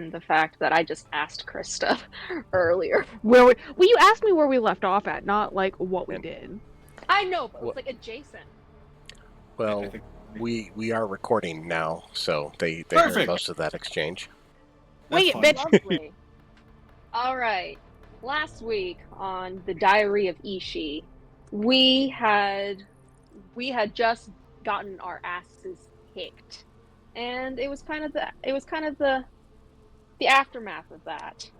in the fact that I just asked Krista earlier. Well, you asked me where we left off at, not like what we did. I know, but it was like adjacent. Well, we are recording now, so they heard most of that exchange. Wait, bitch. Lovely. All right. Last week on the Diary of Ishi, we had just gotten our asses kicked, and it was kind of the aftermath of that.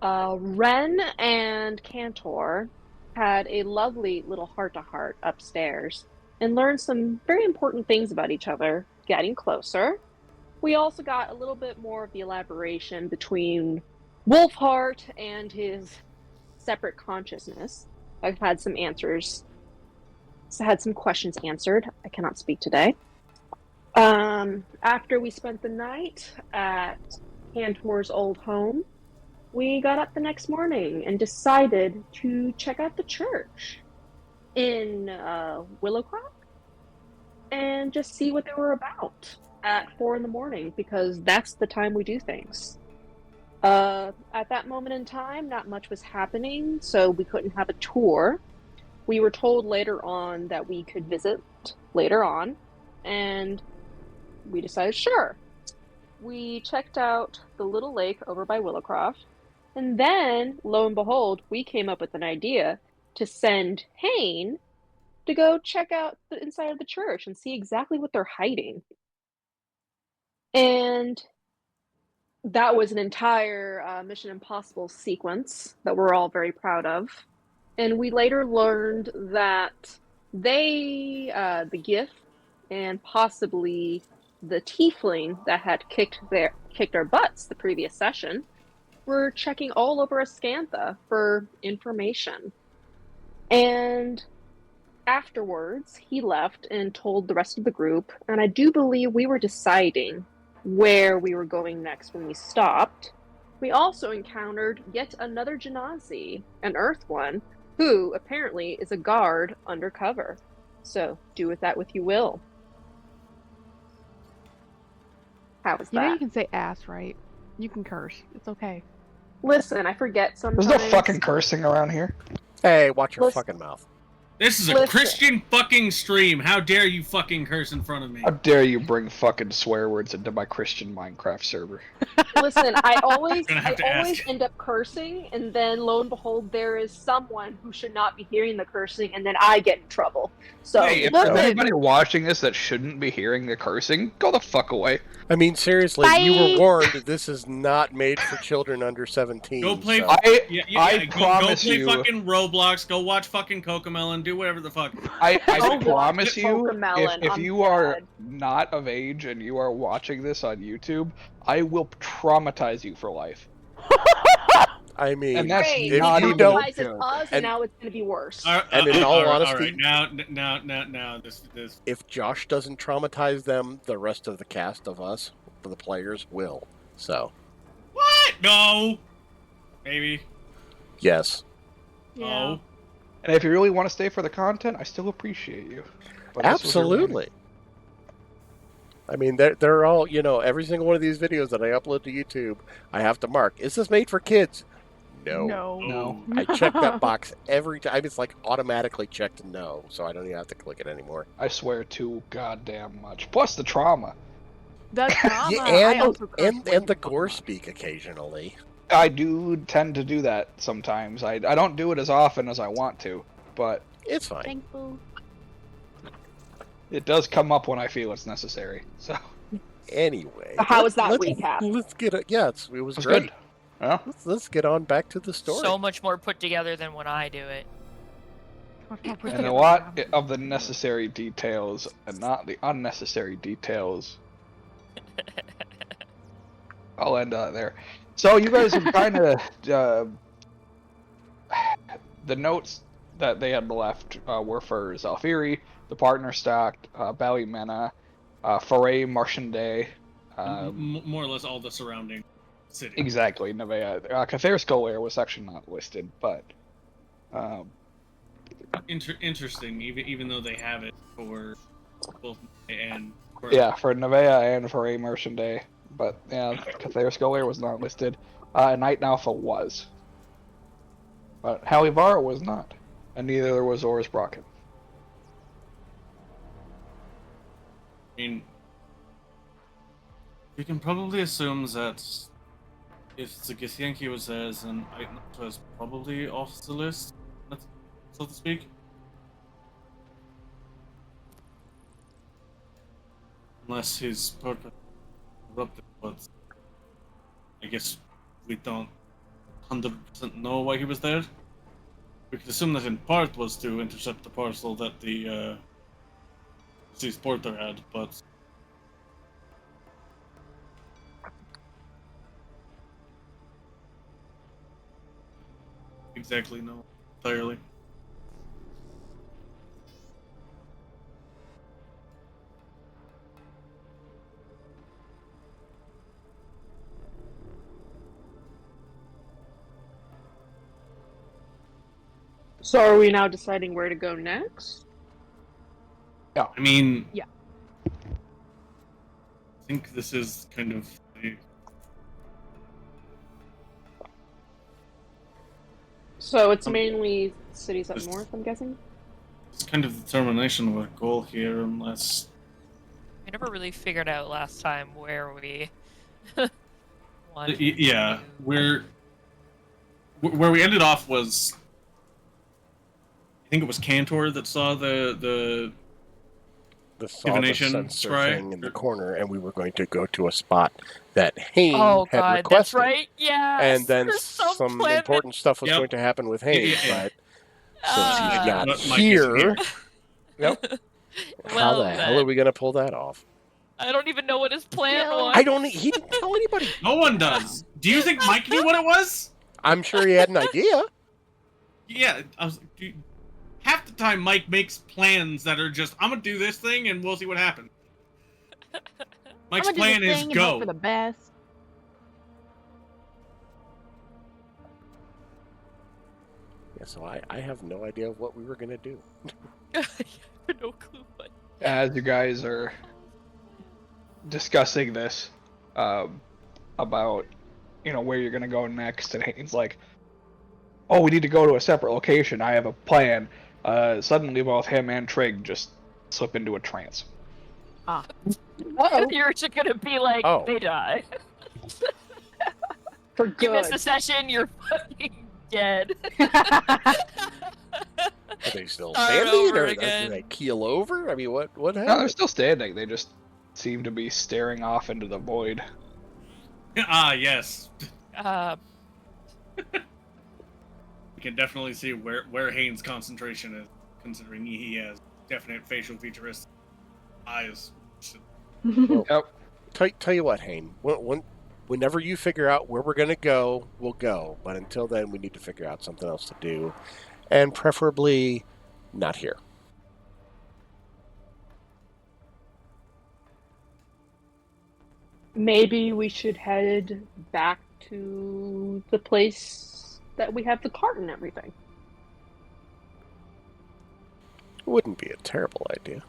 Ren and Cantor had a lovely little heart-to-heart upstairs and learned some very important things about each other, getting closer. We also got a little bit more of the elaboration between Wolfheart and his separate consciousness. I've had some answers. So I had some questions answered. I cannot speak today. After we spent the night at Cantor's old home, we got up the next morning and decided to check out the church in Willowcroft and just see what they were about at 4 a.m, because that's the time we do things. At that moment in time, not much was happening, so we couldn't have a tour. We were told later on that we could visit later on, and we decided, sure. We checked out the little lake over by Willowcroft, and then, lo and behold, we came up with an idea to send Hayne to go check out the inside of the church and see exactly what they're hiding. And that was an entire Mission Impossible sequence that we're all very proud of. And we later learned that they, the GIF, and possibly the tiefling that had kicked our butts the previous session, were checking all over Ascantha for information. And afterwards, he left and told the rest of the group, and I do believe we were deciding where we were going next when we stopped. We also encountered yet another Genasi, an Earth one, who apparently is a guard undercover. So do with that what you will. How was You know that? you can say ass, right? You can curse. It's okay. Listen, I forget sometimes. There's no fucking cursing around here. Hey, watch your fucking mouth. This is a Christian fucking stream. How dare you fucking curse in front of me? How dare you bring fucking swear words into my Christian Minecraft server? Listen, I always end up cursing, and then lo and behold, there is someone who should not be hearing the cursing, and then I get in trouble. So, hey, if there's anybody watching this that shouldn't be hearing the cursing, go the fuck away. I mean, seriously, Bye. you were warned that this is not made for children under 17. Go play. So. I promise go play you. fucking Roblox. Go watch fucking Cocomelon. Do whatever the fuck. I promise you, Cocomelon, if I'm you are dead. not of age and you are watching this on YouTube, I will traumatize you for life. I mean, and that's Great. not It even traumatizes a joke. us, and now it's going to be worse. And in all honesty, all right, now, this. if Josh doesn't traumatize them, the rest of the cast of us, the players, will. So. What? No. Maybe. Yes. Yeah. Oh. And if you really want to stay for the content, I still appreciate you. But Absolutely. I mean, they're all, every single one of these videos that I upload to YouTube, I have to mark, is this made for kids? No. No. I check that box every time. It's like automatically checked no, so I don't even have to click it anymore. I swear too goddamn much. Plus the trauma. The trauma. Yeah, I also curse way and the too gore much. speak occasionally. I do tend to do that sometimes. I don't do it as often as I want to, but It's fine. Thankful. it does come up when I feel it's necessary. So Anyway. How was that let's- recap? Let's get it. Yeah, it was it's great. good. Yeah. Let's get on back to the story. So much more put together than when I do it. And a lot of the necessary details and not the unnecessary details. I'll end there. So you guys have kind of the notes that they had left were for Zalfiri, the partner stacked, Ballymena, Foray Marchande. More or less all the surrounding city. Exactly, Nevea. Catharis Golair was actually not listed, but Interesting, even though they have it for both and for yeah, for Nevea and for a Merchande. But yeah, Cathay Scullier was not listed. Night Alpha was. But Halivara was not. And neither was Oris Brocken. I mean, we can probably assume that if the Githyanki was there, then Aitnot was probably off the list, so to speak. Unless his purpose corrupted, but I guess we don't 100% know why he was there. We could assume that in part was to intercept the parcel that the deceased porter had, but exactly no entirely. So are we now deciding where to go next? I mean, Yeah. I think this is kind of So it's mainly cities up north, I'm guessing? it's kind of determination of our goal here, unless We never really figured out last time where we wanted yeah, to- where we ended off was I think it was Cantor that saw the divination sensor scry thing in the corner, and we were going to go to a spot that Hain Oh had god, requested. that's right. Yeah. And then there's some plan important stuff was Yep. going to happen with Hain, Yeah. but since he's not Mike isn't here, here. yep. How Well, the hell are we going to pull that off? I don't even know what his plan was. I don't. He didn't tell anybody. No one does. Do you think Mike knew what it was? I'm sure he had an idea. Yeah, half the time Mike makes plans that are just I'm gonna do this thing and we'll see what happens. Mike's I'm gonna do plan this is thing and hope go. for the best. Yeah, so I have no idea what we were going to do. No clue what. As you guys are discussing this, about, where you're gonna go next, and Hayden's like, oh, we need to go to a separate location, I have a plan. Suddenly both him and Trig just slip into a trance. You're just gonna be like, Oh. they die. For You miss good. a session, you're fucking dead. Are they still Start standing? over Or again. do they keel over? I mean, what No, they're happened? still standing, they just seem to be staring off into the void. Ah, yes. Uh, You can definitely see where Haynes' concentration is, considering he has definite facial features, eyes. Yep. Tell you what, Hain. Whenever you figure out where we're going to go, we'll go. But until then, we need to figure out something else to do. And preferably not here. Maybe we should head back to the place that we have the cart and everything. Wouldn't be a terrible idea.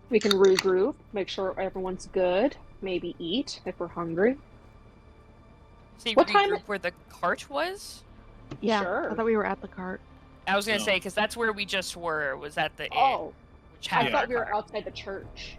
We can regroup, make sure everyone's good, maybe eat if we're hungry. see What time- regroup where the cart was? Yeah, Sure. I thought we were at the cart. I was gonna No. say, because that's where we just were, was at the inn, Oh, which had I a thought we were cart. outside the church.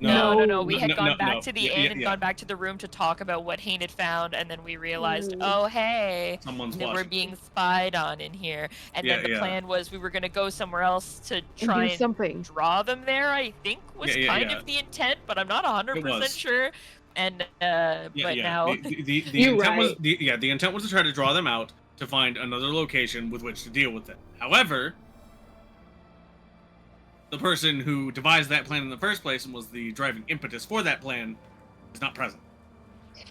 No. We had No, gone no, back no. to the Yeah, inn yeah, and yeah. gone back to the room to talk about what Hayne had found, and then we realized, Mm. oh hey, Someone's that we're watching. being spied on in here. And Yeah, then the yeah. plan was we were gonna go somewhere else to And try do and something. draw them there. I think was Yeah, kind yeah. of the intent, but I'm not 100% was. sure. And Yeah, but yeah. now The You're intent was right. the intent was to try to draw them out to find another location with which to deal with it. However, the person who devised that plan in the first place and was the driving impetus for that plan is not present.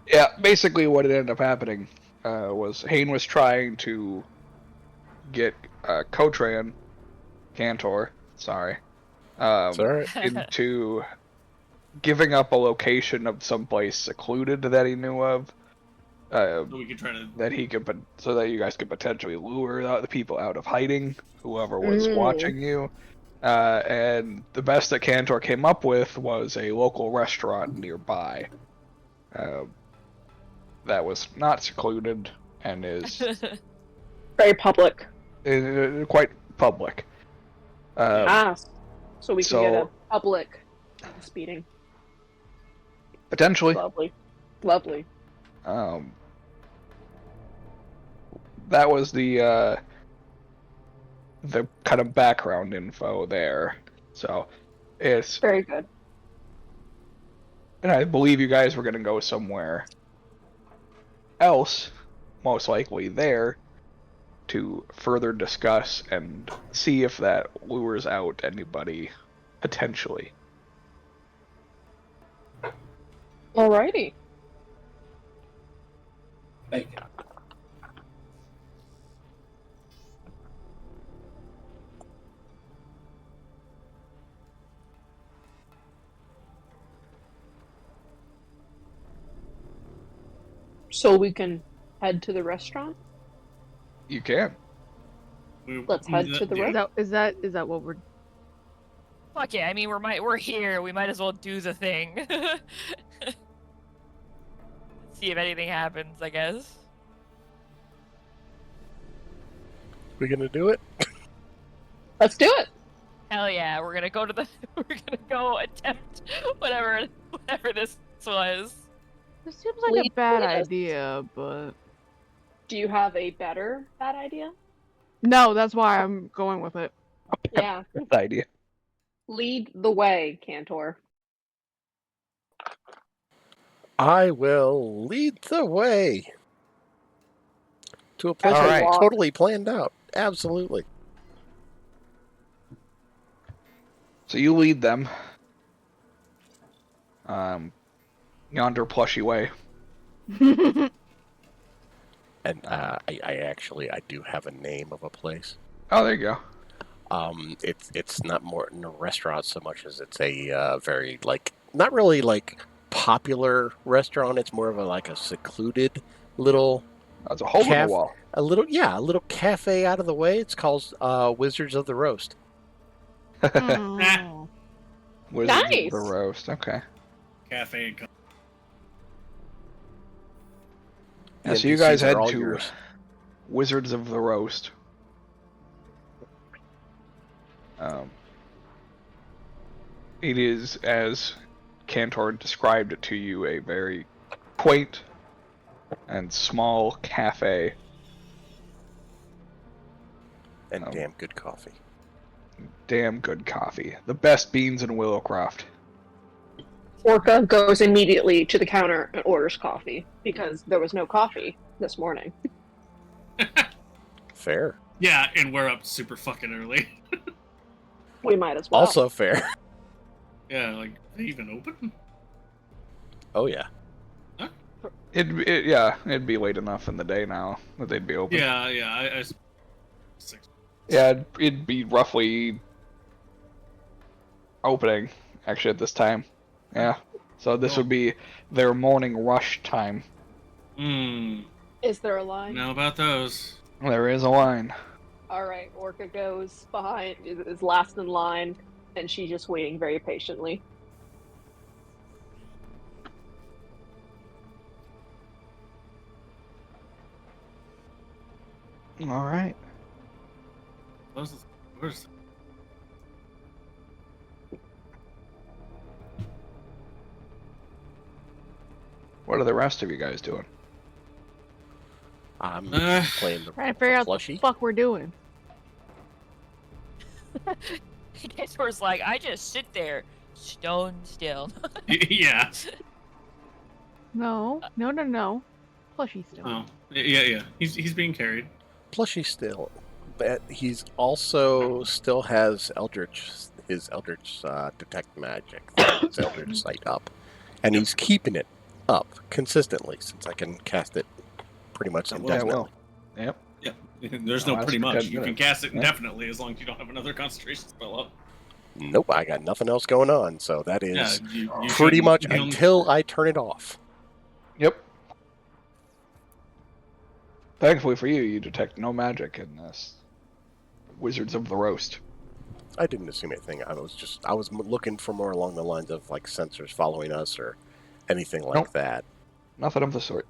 Yeah, basically what ended up happening was Hayne was trying to get Cotran, Cantor, sorry, It's all right. into giving up a location of someplace secluded that he knew of, So we could try to that he could, so that you guys could potentially lure the people out of hiding, whoever was Mm. watching you, And the best that Cantor came up with was a local restaurant nearby. That was not secluded and is Very public. quite public. So we can get a public speeding. Potentially. Lovely. That was the kind of background info there. So it's Very good. And I believe you guys were going to go somewhere else, most likely there, to further discuss and see if that lures out anybody potentially. Alrighty. Bacon. So we can head to the restaurant? You can. Let's head to the restaurant. Is that what we're? Fuck yeah! I mean, we're here. We might as well do the thing. See if anything happens. I guess. We gonna do it? Let's do it. Hell yeah! We're gonna go to the. We're gonna go attempt whatever this was. This seems like Lead a bad us. idea, but Do you have a better bad idea? no, that's why I'm going with it. Yeah. Good idea. Lead the way, Cantor. I will lead the way to a place All I right. totally planned out. Absolutely. So you lead them. Yonder plushy way. And I do have a name of a place. Oh, there you go. It's not more in a restaurant so much as it's a very not really popular restaurant. It's more of a secluded little That's a hole in Calf- the wall. a little cafe out of the way. It's called Wizards of the Roast. Oh. Wizards of Nice. the roast. Okay. Cafe and Yeah, The so you guys NPCs are head all to yours. Wizards of the Roast. It is, as Cantor described it to you, a very quaint and small cafe. And damn good coffee. Damn good coffee. The best beans in Willowcroft. Orca goes immediately to the counter and orders coffee because there was no coffee this morning. Fair. yeah, and we're up super fucking early. We might as well. Also fair. yeah, like they even open? Oh yeah. It'd be late enough in the day now that they'd be open. Yeah, I 6. Yeah, it'd be roughly opening, actually, at this time. Yeah. So this would be their morning rush time. Is there a line? Know about those. There is a line. Alright, Orca goes behind, is last in line, and she's just waiting very patiently. All right. Where's What are the rest of you guys doing? I'm Uh, playing the Trying to figure out what the plushie. fuck we're doing. Cantor's like, I just sit there, stone still. yeah. No. Plushie still. Oh, yeah. He's being carried. Plushie still, but he's also still has his Eldritch detect magic, his Eldritch sight up, and he's keeping it up consistently since I can cast it pretty much Yeah, indefinitely. Yep. Yeah. There's Oh, no that's pretty for much. 10 You can minutes. cast it Yeah. indefinitely as long as you don't have another concentration spell up. Nope, I got nothing else going on, so that is Yeah, you pretty shouldn't- much you don't- until I turn it off. Yep. Thankfully for you, you detect no magic in this Wizards of the Roast. I didn't assume anything. I was looking for more along the lines of like sensors following us or anything like Nope. that. Nothing of the sort.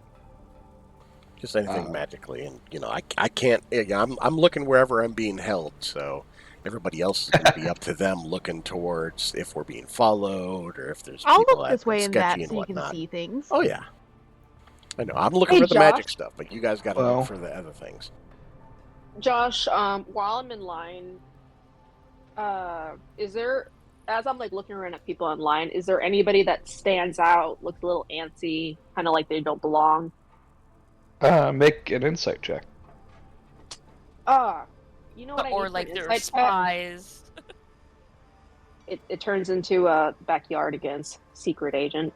Just anything magically, and I can't. I'm looking wherever I'm being held, so everybody else is going to be up to them looking towards if we're being followed or if there's I'll people look this acting way and that sketchy and so you can whatnot. see things. Oh yeah, I know. I'm looking Hey, for the magic Josh. stuff, but you guys got to Well. look for the other things. Josh, while I'm in line, is there, as I'm like looking around at people online, is there anybody that stands out, looks a little antsy, kind of like they don't belong? Make an insight check. You know what I Or need for like an they're insight check? spies. It turns into a backyardigans secret agent.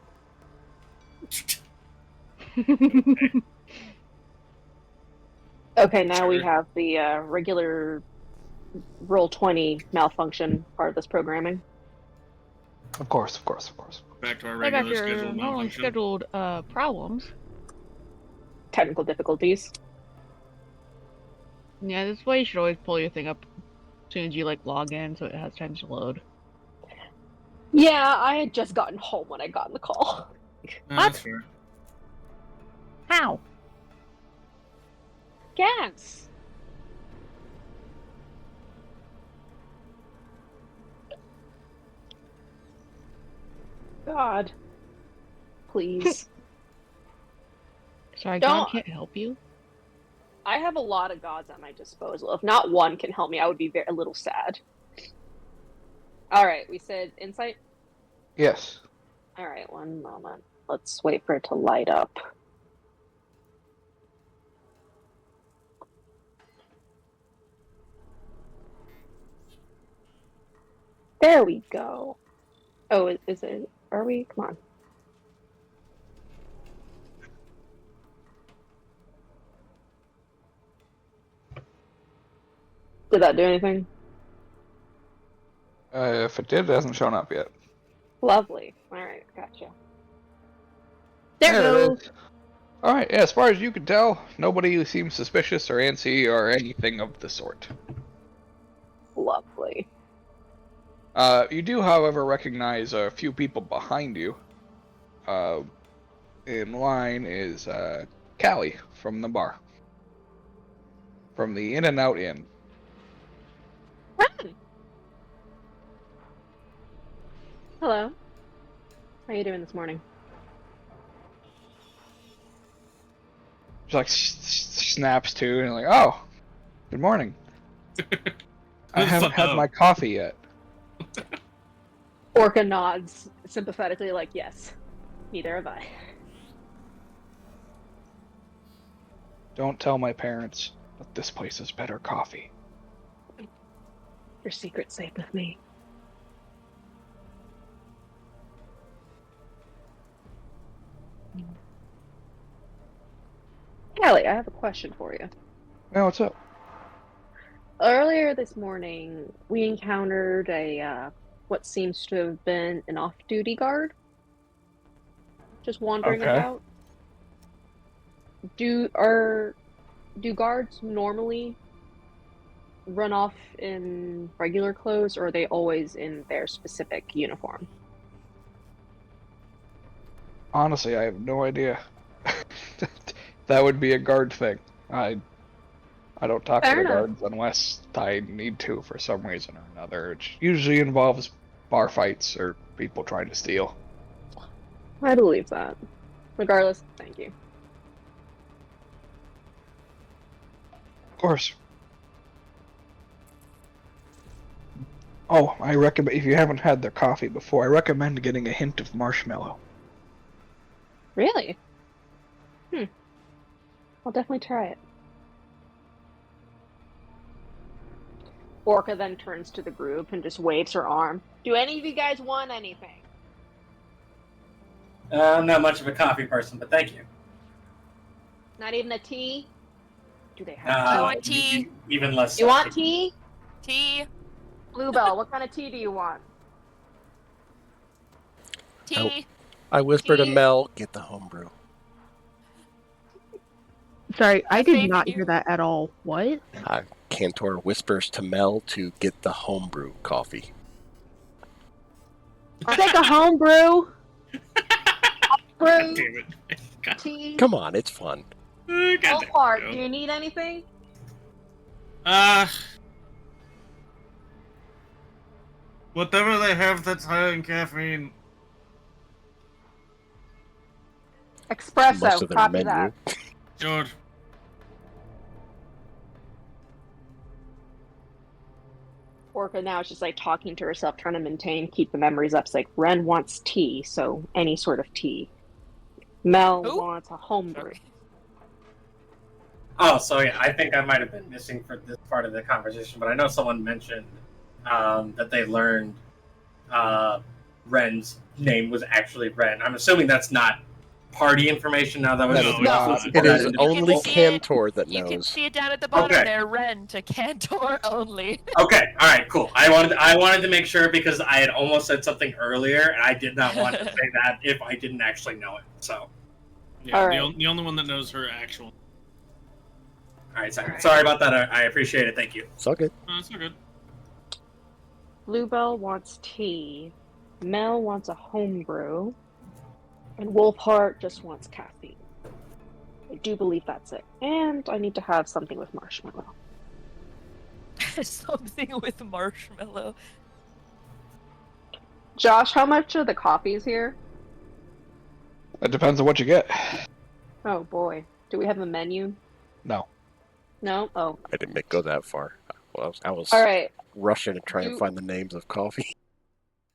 Okay, now we Sure. have the regular Roll20 malfunction part of this programming. Of course. Back to our I got regular your scheduled normally malfunction. scheduled problems. Technical difficulties. Yeah, this way you should always pull your thing up as soon as you like log in, so it has time to load. Yeah, I had just gotten home when I got in the call. That's fair. How? Gas. God. Please. Sorry, Don't- God can't help you. I have a lot of gods at my disposal. If not one can help me, I would be a little sad. Alright, we said insight? Yes. Alright, one moment. Let's wait for it to light up. There we go. Oh, is it? Are we? Come on. Did that do anything? If it did, it hasn't shown up yet. Lovely. Alright, gotcha. There it goes. is. Alright, yeah, as far as you can tell, nobody seems suspicious or antsy or anything of the sort. Lovely. You do, however, recognize a few people behind you. In line is Callie from the bar. From the In and Out Inn. Hello. How you doing this morning? She like snaps to and like, oh, good morning. I haven't had my coffee yet. Orca nods sympathetically, like, yes. Neither have I. Don't tell my parents, but this place is better coffee. Your secret's safe with me. Callie, I have a question for you. Yeah, what's up? Earlier this morning, we encountered a what seems to have been an off-duty guard, just wandering Okay. about. Do guards normally run off in regular clothes, or are they always in their specific uniform? Honestly, I have no idea. That would be a guard thing. I don't talk Fair to the enough. guards unless I need to for some reason or another, which usually involves bar fights or people trying to steal. I believe that. Regardless, thank you. Of course. Oh, I recommend, if you haven't had their coffee before, I recommend getting a hint of marshmallow. Really? I'll definitely try it. Orca then turns to the group and just waves her arm. Do any of you guys want anything? I'm not much of a coffee person, but thank you. Not even a tea? Do they have I want tea. Even less. You so. want tea? Tea. Bluebell, what kind of tea do you want? Tea. I whispered to Tea. Mel, "Get the homebrew." Sorry, I did Thank not you. hear that at all. What? Cantor whispers to Mel to get the homebrew coffee. I'll take a homebrew. God Brew, damn it. God, tea. Come on, it's fun. God damn it, Ballpark, Joe. do you need anything? Whatever they have that's high in caffeine. Most Espresso, of their copy menu. that. Sure. Orca now is just like talking to herself, trying to keep the memories up. It's like Ren wants tea, so any sort of tea. Mel Who? wants a homebrew. Sorry. Oh, so yeah, I think I might have been missing for this part of the conversation, but I know someone mentioned that they learned Ren's name was actually Ren. I'm assuming that's not party information now. That was That just is No, not. it's It is individual- only see it. Cantor that You can knows. see it down at the bottom Okay. there, Ren to Cantor only. Okay, all right, cool. I wanted to make sure because I had almost said something earlier, and I did not want to say that if I didn't actually know it. So, Yeah, All the, right. the only one that knows her actual. all right, sorry about that. I appreciate it. Thank you. It's all good. No, it's all good. Bluebell wants tea. Mel wants a homebrew. And Wolfheart just wants caffeine. I do believe that's it. And I need to have something with marshmallow. Something with marshmallow. Josh, how much are the coffees here? It depends on what you get. Oh boy. Do we have a menu? No. No? Oh. I didn't go that far. Well, I was Alright. rushing to try and Do- find the names of coffee.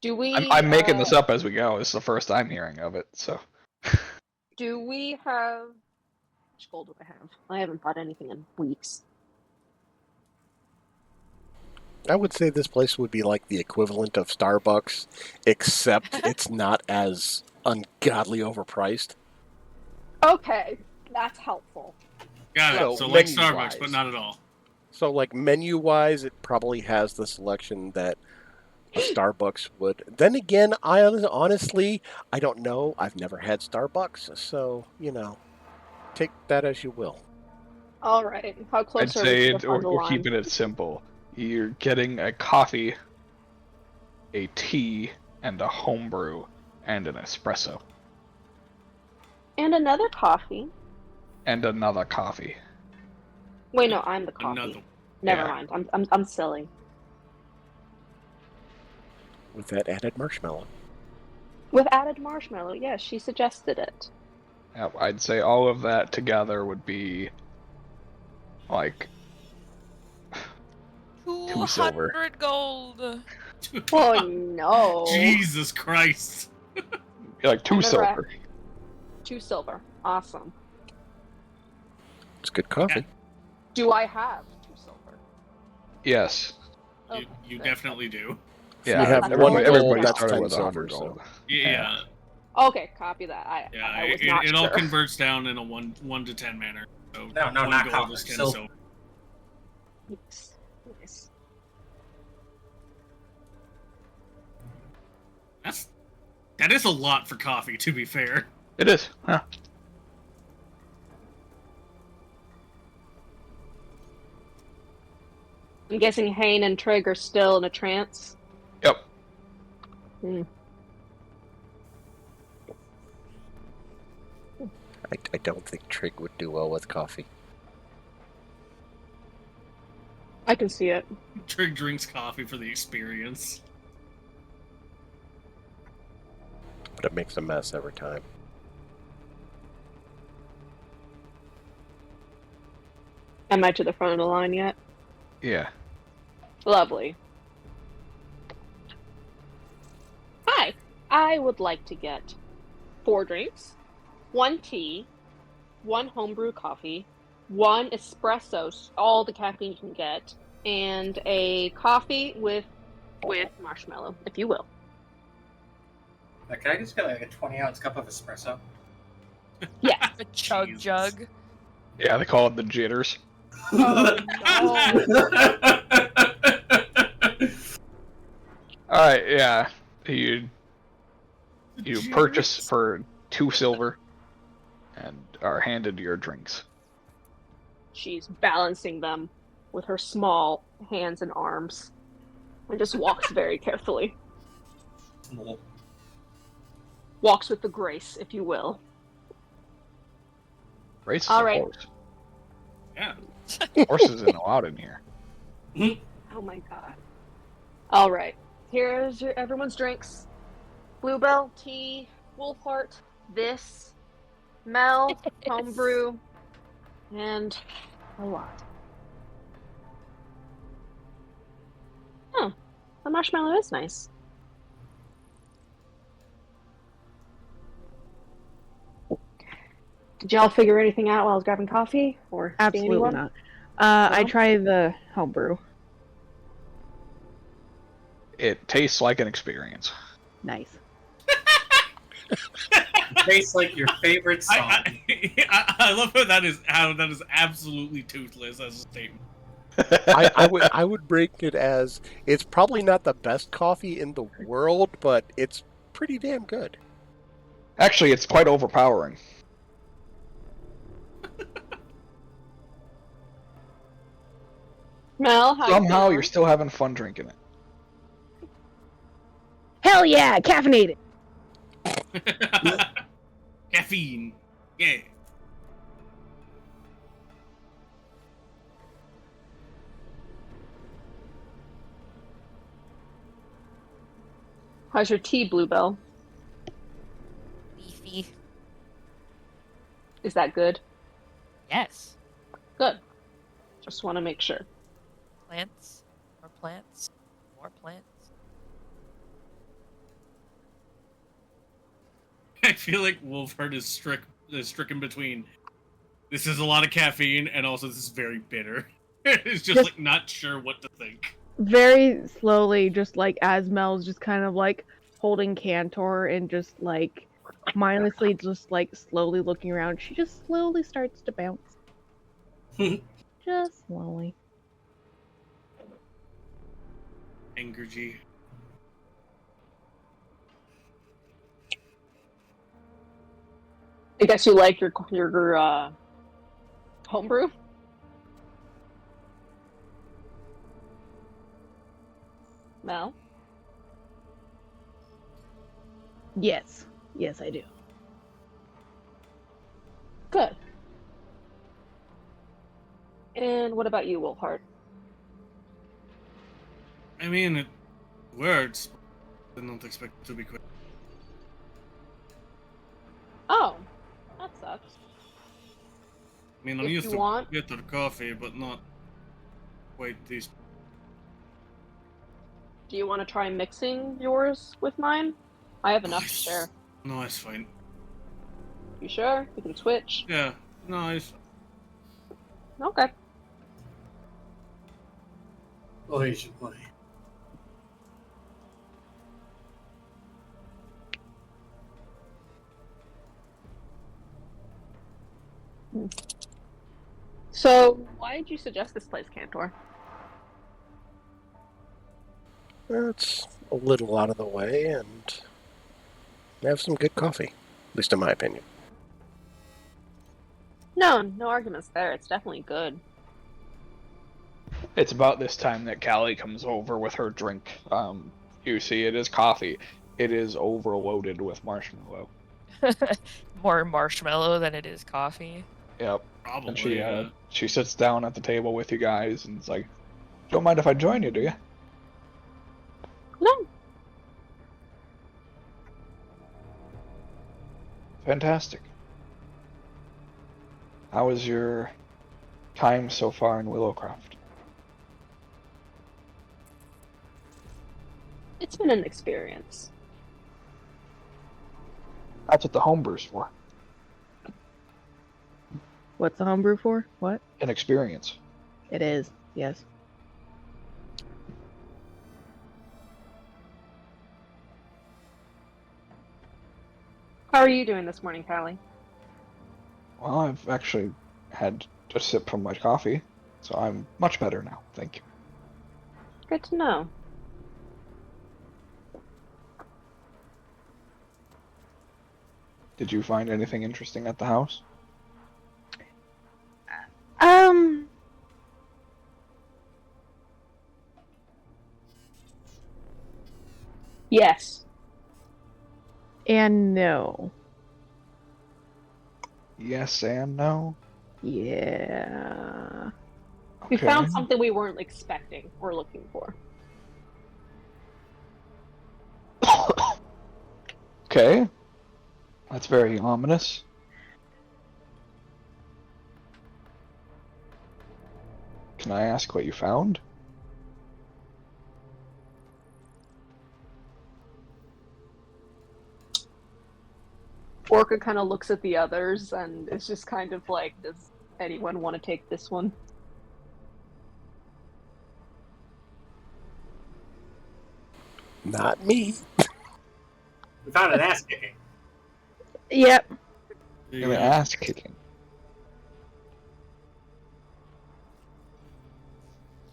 Do we I'm making this up as we go. This is the first I'm hearing of it, so. do we have how much gold do I have? I haven't bought anything in weeks. I would say this place would be like the equivalent of Starbucks, except it's not as ungodly overpriced. Okay, that's helpful. Got So, it. So like menu-wise. Starbucks, but not at all. So, like, menu-wise, it probably has the selection that a Starbucks would. Then again, honestly, I don't know. I've never had Starbucks, so, take that as you will. Alright. How I'd close are say we to the front of the we're line? keeping it simple. You're getting a coffee, a tea, and a homebrew, and an espresso, And another coffee. and another coffee. Wait, no, I'm the coffee. Another. Never Yeah. mind. I'm silly. With that added marshmallow. With added marshmallow, yes, she suggested it. Yeah, I'd say all of that together would be like 2 silver. 200 gold. Oh no. Jesus Christ. Like 2 Remember, silver. 2 silver. Awesome. It's good coffee. Do I have 2 silver? Yes. You, you good. definitely do. You Yeah. have one gold, everybody that's started 10 with 100 silver, gold. Yeah. Okay, copy that. Yeah, I was not it all sure. converts down in a 1 to 10 manner. So No, 1 not gold copper, is 10 silver. silver. Yes. Nice. That is a lot for coffee, to be fair. It is. Huh. I'm guessing Hane and Trig are still in a trance. Yep. I don't think Trig would do well with coffee. I can see it. Trig drinks coffee for the experience. But it makes a mess every time. Am I to the front of the line yet? Yeah. Lovely. Hi. I would like to get 4 drinks, 1 tea, 1 homebrew coffee, 1 espresso, all the caffeine you can get, and a coffee with marshmallow, if you will. Can I just get like a 20-ounce cup of espresso? Yes. A chug Jesus. jug. Yeah, they call it the jitters. Alright, yeah. You purchase for 2 silver and are handed your drinks. She's balancing them. with her small hands and arms and just walks very carefully. Small. Walks with the grace, if you will. Race is All a right. horse. Yeah. Horses isn't allowed in here. Oh my god. All right. Here's everyone's drinks. Bluebell, tea, Wolfheart, this, Mel, homebrew, and a lot. Oh, the marshmallow is nice. Did y'all figure anything out while I was grabbing coffee? Or see Absolutely anyone? not. I No? try the homebrew. It tastes like an experience. Nice. Tastes like your favorite song. I love how that is absolutely toothless as a statement. I would break it as it's probably not the best coffee in the world, but it's pretty damn good. Actually, it's quite overpowering. Mel, how Somehow you you're still having fun drinking it. Hell yeah, caffeinated. Caffeine. Yeah. How's your tea, Bluebell? Beefy. Is that good? Yes. Good. Just want to make sure. Plants. More plants. More plants. I feel like Wolfheart is stricken between this is a lot of caffeine and also this is very bitter. It's just like not sure what to think. Very slowly, just like as Mel's just kind of like holding Cantor and just like mindlessly just like slowly looking around, she just slowly starts to bounce. Just slowly. Engergy. I guess you like your homebrew? Mel? Yes. Yes, I do. Good. And what about you, Wolfheart? I mean, it works. I don't expect it to be quick. Oh, that sucks. I mean, I'm If used you to want- bitter coffee, but not quite this. Do you want to try mixing yours with mine? I have enough to share. No, it's fine. You sure? We can switch. Yeah, no, it's Okay. Oh, you should play. So, why did you suggest this place, Cantor? It's a little out of the way, and they have some good coffee, at least in my opinion. No arguments there. It's definitely good. It's about this time that Callie comes over with her drink. You see, it is coffee. It is overloaded with marshmallow. More marshmallow than it is coffee. Yep. probably. And she sits down at the table with you guys, and it's like, "Don't mind if I join you, do you?" No. Fantastic. How was your time so far in Willowcroft? It's been an experience. That's what the homebrew's for. What's the homebrew for? What? An experience. It is. Yes. How are you doing this morning, Callie? Well, I've actually had a sip from my coffee, so I'm much better now. Thank you. Good to know. Did you find anything interesting at the house? Yes. And no. Yes and no. Yeah. We Okay. found something we weren't expecting or looking for. Okay. That's very ominous. Can I ask what you found? Orca kind of looks at the others and is just kind of like, does anyone want to take this one? Not me. We found an ass kicking. Yep. The, An ass kicking.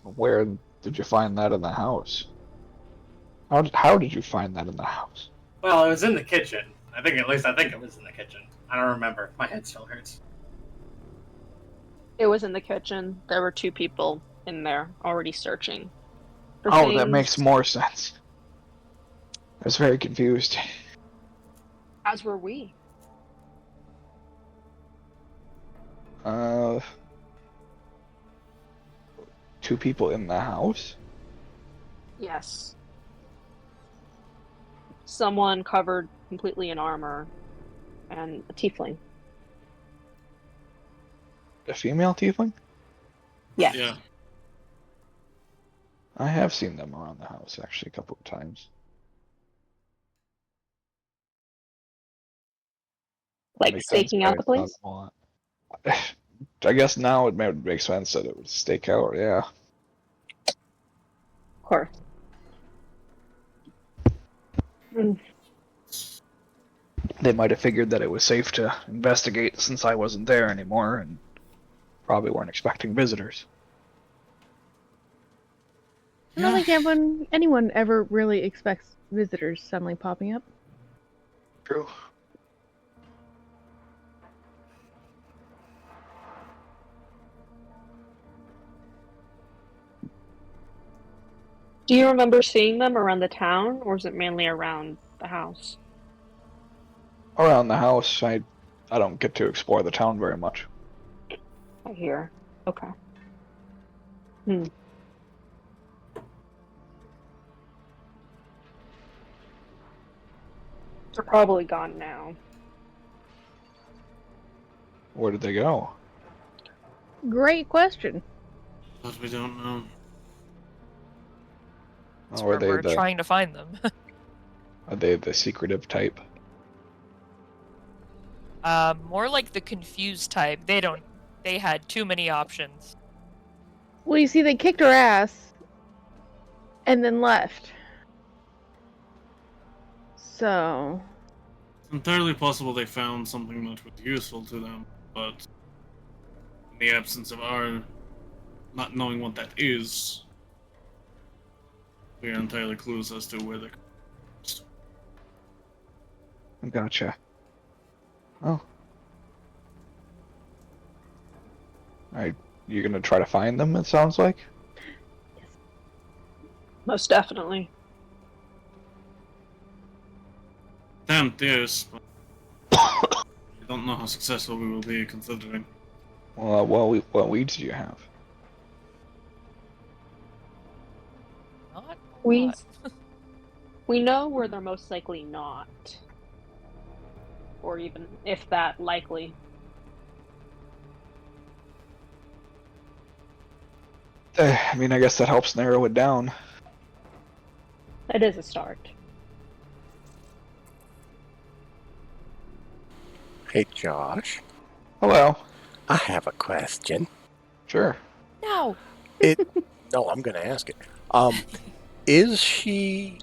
Where did you find that in the house? How did you find that in the house? Well, it was in the kitchen. I think it was in the kitchen. I don't remember. My head still hurts. It was in the kitchen. There were 2 people in there already searching for Oh, things. that makes more sense. I was very confused. As were we. Uh, 2 people in the house? Yes. Someone covered completely in armor and a tiefling. A female tiefling? Yes. Yeah. I have seen them around the house actually a couple of times. Like Makes sense staking why out I the saw place? them a lot. I guess now it would make sense that it would stake out, yeah. Of course. Mm. They might have figured that it was safe to investigate since I wasn't there anymore and probably weren't expecting visitors. I don't think anyone ever really expects visitors suddenly popping up. True. Do you remember seeing them around the town, or is it mainly around the house? Around the house, I don't get to explore the town very much. I hear. Okay. Hmm. They're probably gone now. Where did they go? Great question. But we don't know. That's Oh, where we're trying to find them. Are they the secretive type? More like the confused type. They had too many options. Well, you see, they kicked her ass and then left. So, It's entirely possible they found something that was useful to them, but in the absence of our not knowing what that is, we are entirely clueless as to where they're. Gotcha. Oh. Alright, you're gonna try to find them, it sounds like? Most definitely. Attempt, yes, but I don't know how successful we will be considering. Well, what weeds do you have? Not a We lot. we know where they're most likely not. Or even, if that, likely. I mean, I guess that helps narrow it down. It is a start. Hey, Josh. Hello. I have a question. Sure. No. No, I'm going to ask it. Is she...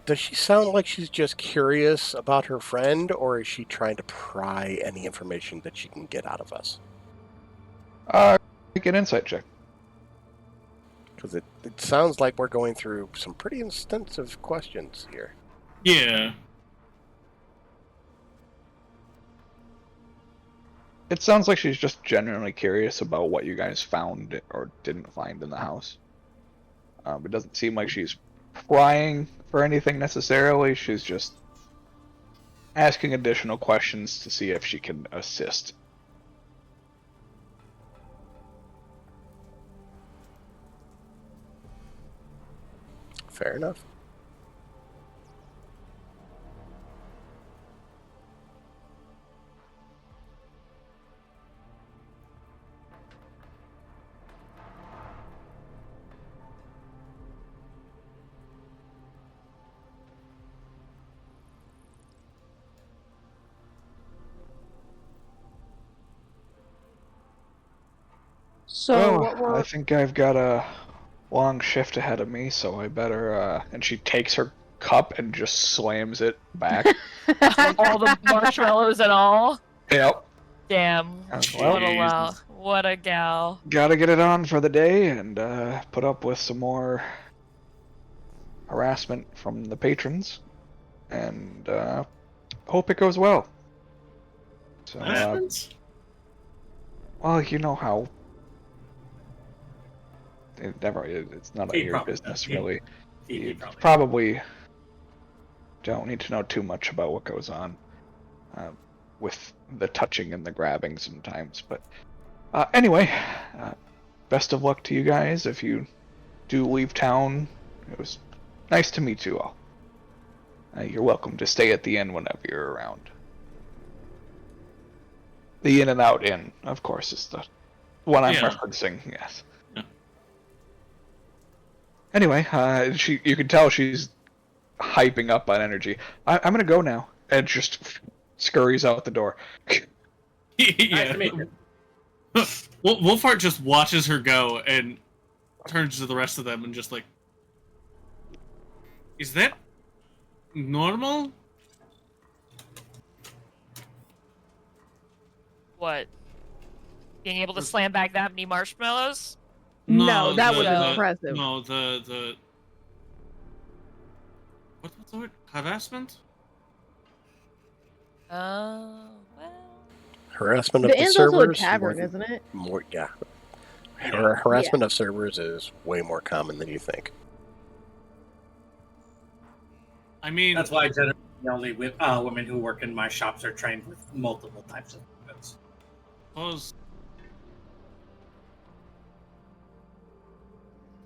Does she sound like she's just curious about her friend, or is she trying to pry any information that she can get out of us? Make an insight check. Because it sounds like we're going through some pretty extensive questions here. Yeah. It sounds like she's just genuinely curious about what you guys found or didn't find in the house. It doesn't seem like she's prying for anything necessarily. She's just asking additional questions to see if she can assist. Fair enough. So Well, what I we're think I've got a long shift ahead of me, so I better. And she takes her cup and just slams it back. All the marshmallows and all. Yep. Damn. Well, What a wow. Jesus. What a gal. gotta get it on for the day and put up with some more harassment from the patrons, and hope it goes well. So, Harassment? well, you know how it's none of He your probably business, does. He- really. He You probably. probably don't need to know too much about what goes on with the touching and the grabbing sometimes. But anyway, best of luck to you guys if you do leave town. It was nice to meet you all. You're welcome to stay at the inn whenever you're around. The In and Out Inn, of course, is the one I'm Yeah. referencing. Yes. Yeah. Anyway, you can tell she's hyping up on energy. I'm gonna go now, and just scurries out the door. Yeah. to meet you. Wolfhart just watches her go and turns to the rest of them and just like, is that normal? What? Being able to slam back that many marshmallows? No, that was the- impressive. No, the what's the word? Harassment? Well. Harassment of The the inn's also a servers. tavern, more- isn't it? More, yeah. Harassment of servers is way more common than you think. I mean, That's why generally the only women who work in my shops are trained with multiple types of weapons. suppose.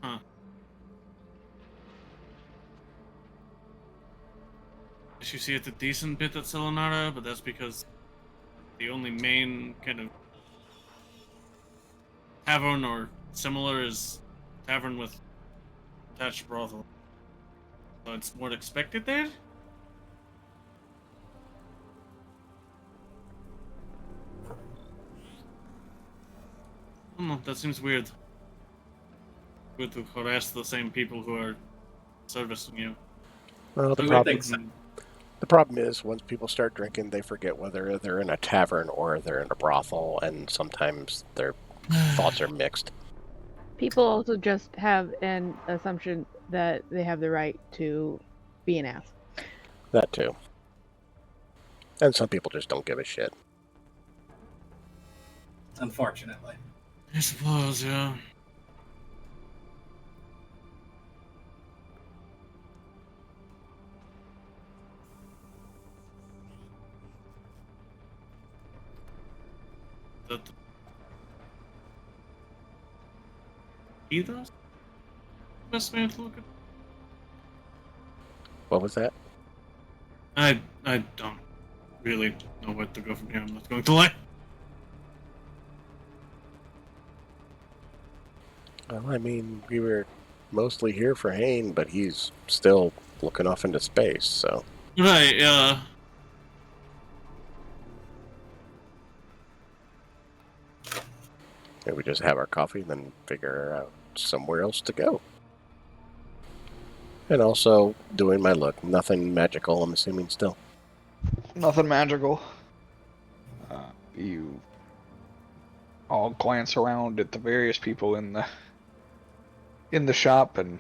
Huh. Guess you see it's a decent bit at Selenara, but that's because the only main kind of tavern or similar is tavern with attached brothel. So it's more expected there? I don't know, that seems weird. Good to harass the same people who are servicing you. Well, I would think so. the problem is once people start drinking, they forget whether they're in a tavern or they're in a brothel, and sometimes their thoughts are mixed. People also just have an assumption that they have the right to be an ass. That too. And some people just don't give a shit. Unfortunately. I suppose, yeah. That either best way to look at it. What was that? I don't really know where to go from here. I'm not going to lie. Well, I mean, we were mostly here for Hain, but he's still looking off into space, so. Right, Maybe we just have our coffee and then figure out somewhere else to go. And also, doing my look. Nothing magical, I'm assuming, still. Nothing magical. You all glance around at the various people in the shop, and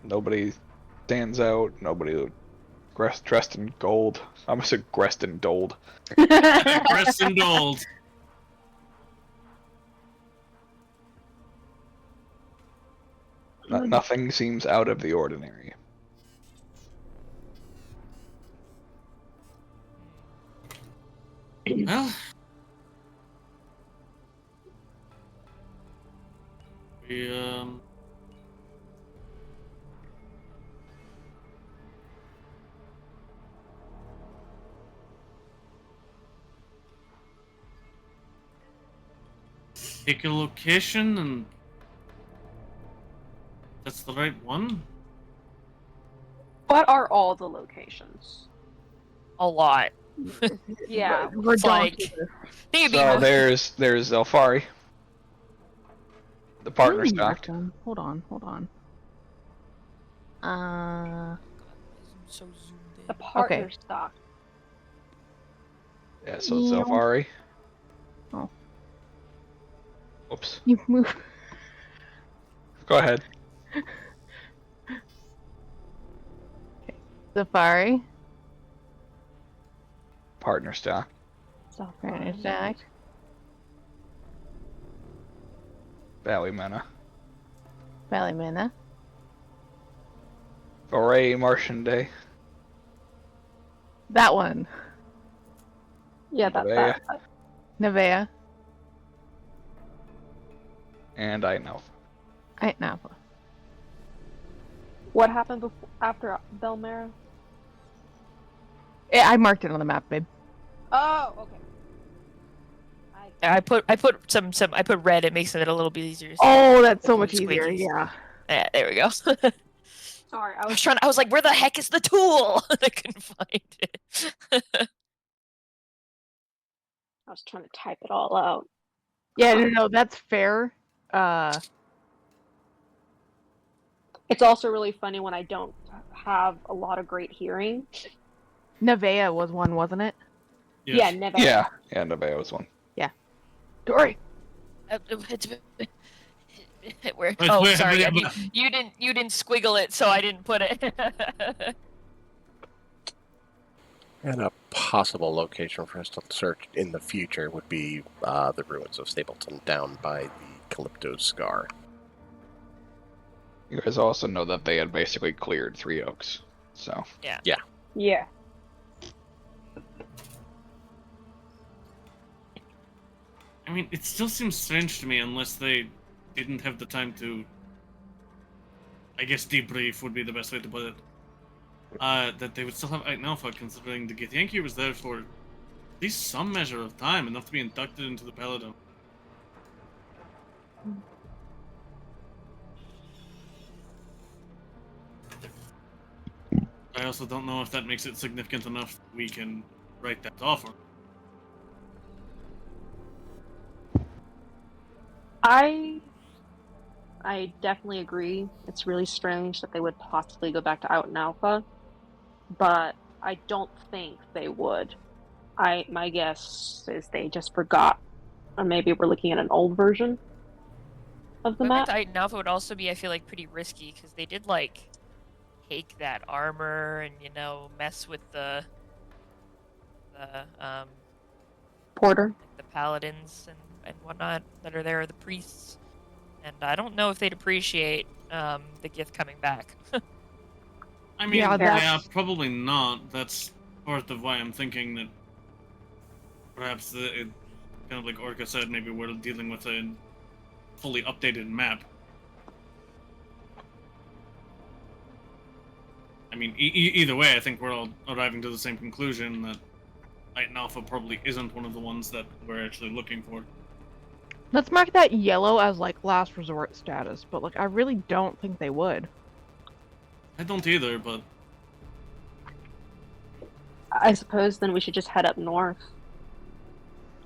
nobody stands out. Nobody dressed in gold. I almost said dressed in gold. Crest and gold. Nothing seems out of the ordinary. Well, we pick a location and that's the right one. What are all the locations? A lot. Yeah. It's like maybe So there's Zelfari, the partner Let me mark stacked. them. Hold on. so zoomed in. The partner Okay. stock. Yeah, so Meow. Zelfari. Oh. Oops. You move. Go ahead. Safari. Partner stack. Partner stack. Ballymena. Ballymena. Foray Martian Day. That one. Yeah, Nevaeh. Nevaeh. And I know. Napa. What happened after Belmera? I marked it on the map, babe. Oh, okay. I put I put red. It makes it a little bit easier. to see. Oh, that's so much easier. Squeakies. Yeah. Yeah, there we go. Sorry, I was like, where the heck is the tool? I couldn't find it. I was trying to type it all out. Yeah, no, that's fair. It's also really funny when I don't have a lot of great hearing. Nevaeh was one, wasn't it? Yes. Yeah, never. Yeah, Nevaeh was one. Dory. Where? Wait, Oh, wait, sorry. wait, Yeah, you didn't squiggle it, so I didn't put it. And a possible location for us to search in the future would be the ruins of Stapleton down by the Calypto's Scar. You guys also know that they had basically cleared Three Oaks. So Yeah. I mean, it still seems strange to me unless they didn't have the time to. I guess debrief would be the best way to put it. That they would still have Eight Alpha, considering the Githyanki was there for at least some measure of time, enough to be inducted into the Paladin. I also don't know if that makes it significant enough that we can write that off. Or... I definitely agree. It's really strange that they would possibly go back to Out and Alpha, but I don't think they would. My guess is they just forgot, or maybe we're looking at an old version of the Going map. back to Titan Alpha would also be, I feel like, pretty risky because they did like take that armor and mess with the Porter. the paladins and whatnot that are there, the priests. And I don't know if they'd appreciate the gift coming back. I mean, Yeah, yeah, probably not. That's part of why I'm thinking that perhaps kind of like Orca said, maybe we're dealing with a fully updated map. I mean, either way, I think we're all arriving to the same conclusion that Titan Alpha probably isn't one of the ones that we're actually looking for. Let's mark that yellow as like last resort status, but like I really don't think they would. I don't either, but I suppose then we should just head up north.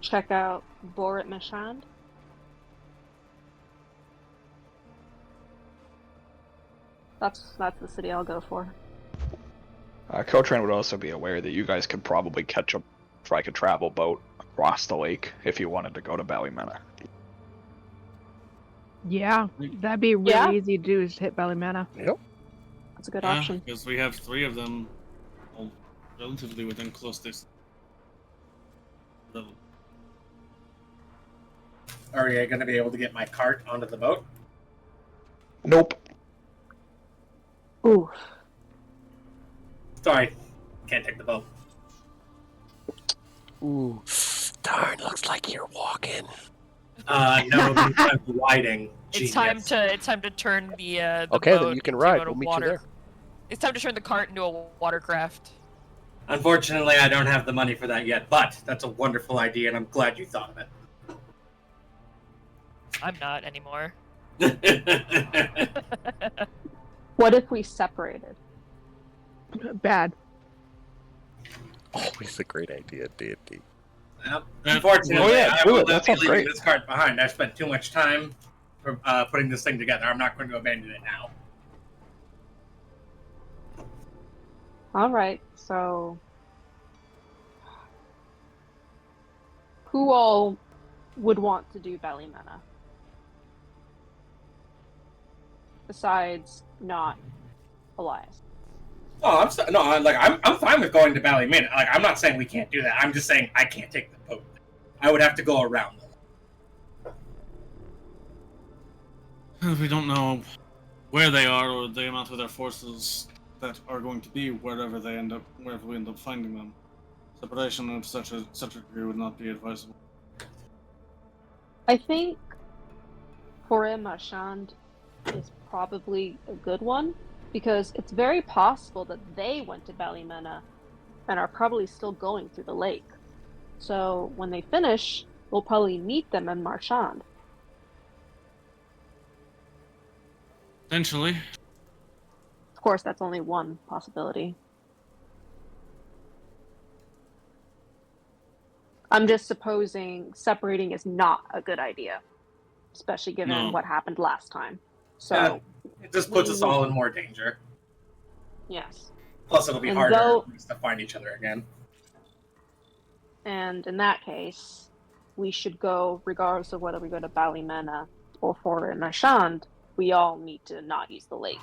Check out Borit Mashand. That's the city I'll go for. Cotran would also be aware that you guys could probably catch a travel boat across the lake if you wanted to go to Ballymena. Yeah, that'd be really Yeah. easy to do. Is hit Ballymena. Yep. That's a good yeah, option. because we have 3 of them, all relatively within close distance. Are you going to be able to get my cart onto the boat? Nope. Ooh. Sorry, can't take the boat. Ooh. Darn, looks like you're walking. No, I'm gliding. It's Genius. time to turn the Okay, then boat you can into ride. a We'll meet you water. there. It's time to turn the cart into a watercraft. Unfortunately, I don't have the money for that yet, but that's a wonderful idea, and I'm glad you thought of I'm not anymore. it. What if we separated? Bad. Always a great idea, D&D. Well, unfortunately, Oh, yeah, I do will it. That not be sounds leaving great. this cart behind. I've spent too much time putting this thing together. I'm not going to abandon it now. All right, so who all would want to do Ballymena? Besides not Elias. Oh, I'm fine with going to Ballymena. Like, I'm not saying we can't do that. I'm just saying I can't take the boat. I would have to go around them. We don't know where they are or the amount of their forces that are going to be wherever we end up finding them. Separation of such a degree would not be advisable. I think Kore Marchand is probably a good one because it's very possible that they went to Ballymena and are probably still going through the lake. So when they finish, we'll probably meet them in Marchand. Potentially. Of course, that's only one possibility. I'm just supposing separating is not a good idea, especially given what happened last time. So, it just puts us all in more danger. yes. Plus, it'll be harder to find each other again. And in that case, we should go, regardless of whether we go to Ballymena or Fort Marchand, we all need to not use the lake.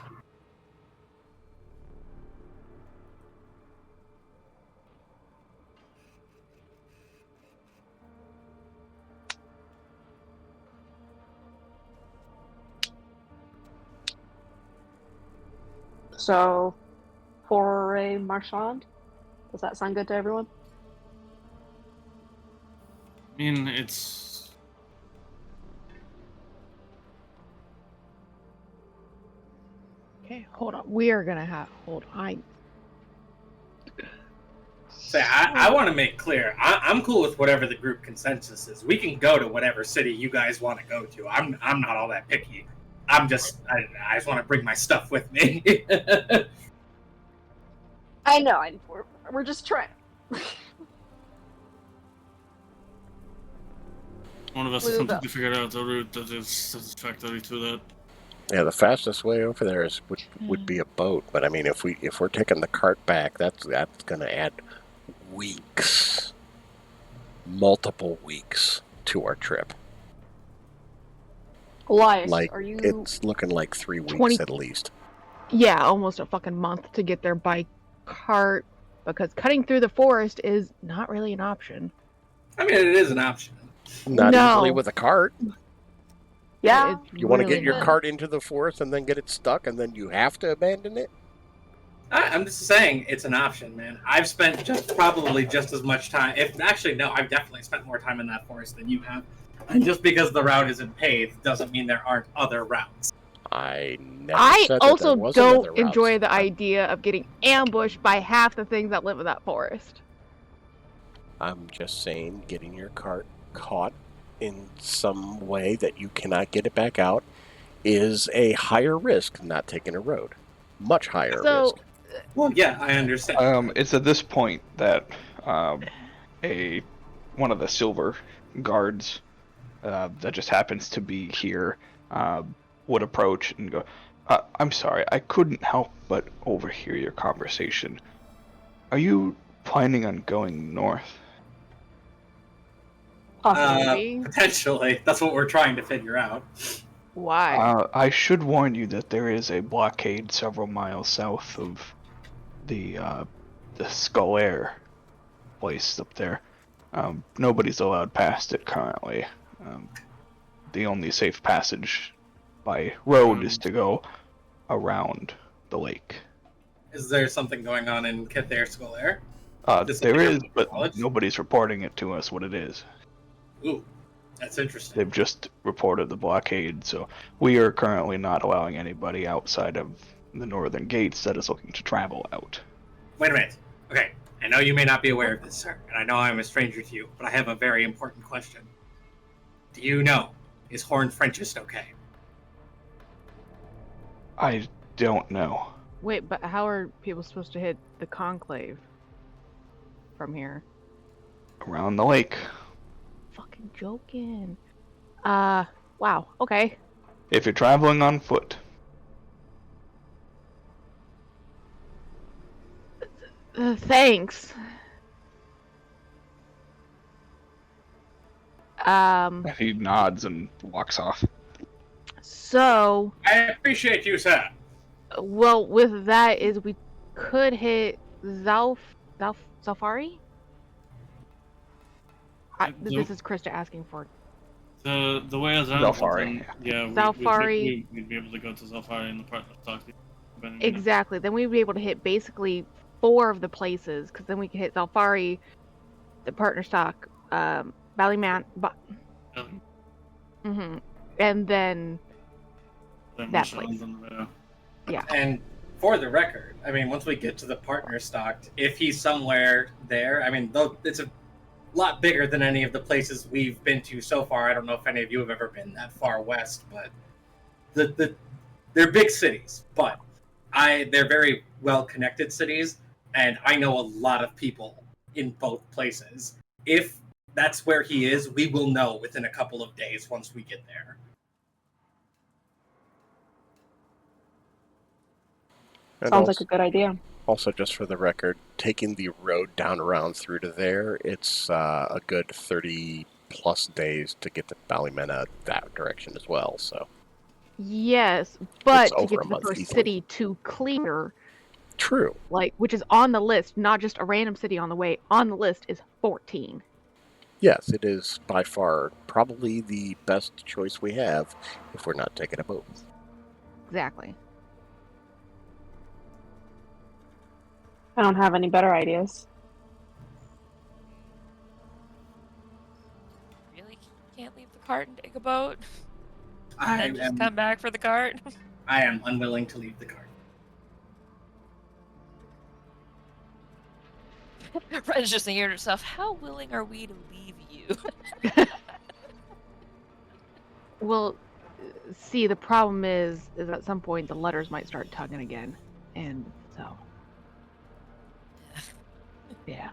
So, Foray Marchand, does that sound good to everyone? I mean, it's... Okay, hold on. We are gonna have... Hold on. Say, I want to make clear, I'm cool with whatever the group consensus is. We can go to whatever city you guys want to go to. I'm not all that picky. I just want to bring my stuff with me. I know, we're just trying. One of us attempted to figure out a route that is satisfactory to that. Yeah, the fastest way over there would be a boat. But I mean, if we're taking the cart back, that's going to add weeks, multiple weeks to our trip. Elias, Like, are you... it's looking like 3 weeks at least. Yeah, almost a fucking month to get there by cart, because cutting through the forest is not really an option. I mean, it is an option. Not easily with a cart. Yeah. You want to get your cart into the forest and then get it stuck, and then you have to abandon it? I'm just saying it's an option, man. I've spent probably just as much time. I've definitely spent more time in that forest than you have. And just because the route isn't paved doesn't mean there aren't other routes. I never I said also that there wasn't don't other routes. enjoy the idea of getting ambushed by half the things that live in that forest. I'm just saying, getting your cart caught in some way that you cannot get it back out is a higher risk than not taking a road. Much higher risk. Well, yeah, I understand. It's at this point that one of the silver guards that just happens to be here would approach and go, I'm sorry, I couldn't help but overhear your conversation. Are you planning on going north? Potentially. That's what we're trying to figure out. Why? I should warn you that there is a blockade several miles south of the Skull Air place up there. Nobody's allowed past it currently. The only safe passage by road is to go around the lake. Is there something going on in Cathair Skull Air? Does There anyone is, have but knowledge? nobody's reporting it to us what it is. Ooh, that's interesting. They've just reported the blockade, so we are currently not allowing anybody outside of the northern gates that is looking to travel out. Wait a minute. Okay, I know you may not be aware of this, sir, and I know I'm a stranger to you, but I have a very important question. Do you know, is Horn Frenchist okay? I don't know. Wait, but how are people supposed to hit the conclave from here? Around the lake. Fucking joking. Wow. Okay. If you're traveling on foot. Thanks. He nods and walks off. So, I appreciate you, sir. well, with that is we could hit Zalfari? This is Krista asking for. The way around. Zalfari. Yeah, Zalfari. We'd be able to go to Zalfari and the partner talk to you. Exactly. Then we'd be able to hit basically 4 of the places, because then we could hit Zalfari, the partner stock, Ballyman, and then that place. Yeah. And for the record, I mean, once we get to the partner stocked, if he's somewhere there, I mean, though it's a lot bigger than any of the places we've been to so far. I don't know if any of you have ever been that far west, but they're big cities, but they're very well connected cities, and I know a lot of people in both places. If that's where he is, we will know within a couple of days once we get there. And Sounds like a good idea. Also, just for the record, taking the road down around through to there, it's a good 30+ days to get to Ballymena that direction as well. So Yes, but to over get a to the month first easily. city to clear, true. which is on the list, not just a random city on the way, on the list is 14. Yes, it is by far probably the best choice we have if we're not taking a boat. Exactly. I don't have any better ideas. Really can't leave the cart and take a boat? I And just am come back for the cart? I am unwilling to leave the cart. Red's just thinking to herself, how willing are we to leave you? Well, see, the problem is at some point the letters might start tugging again, and so yeah.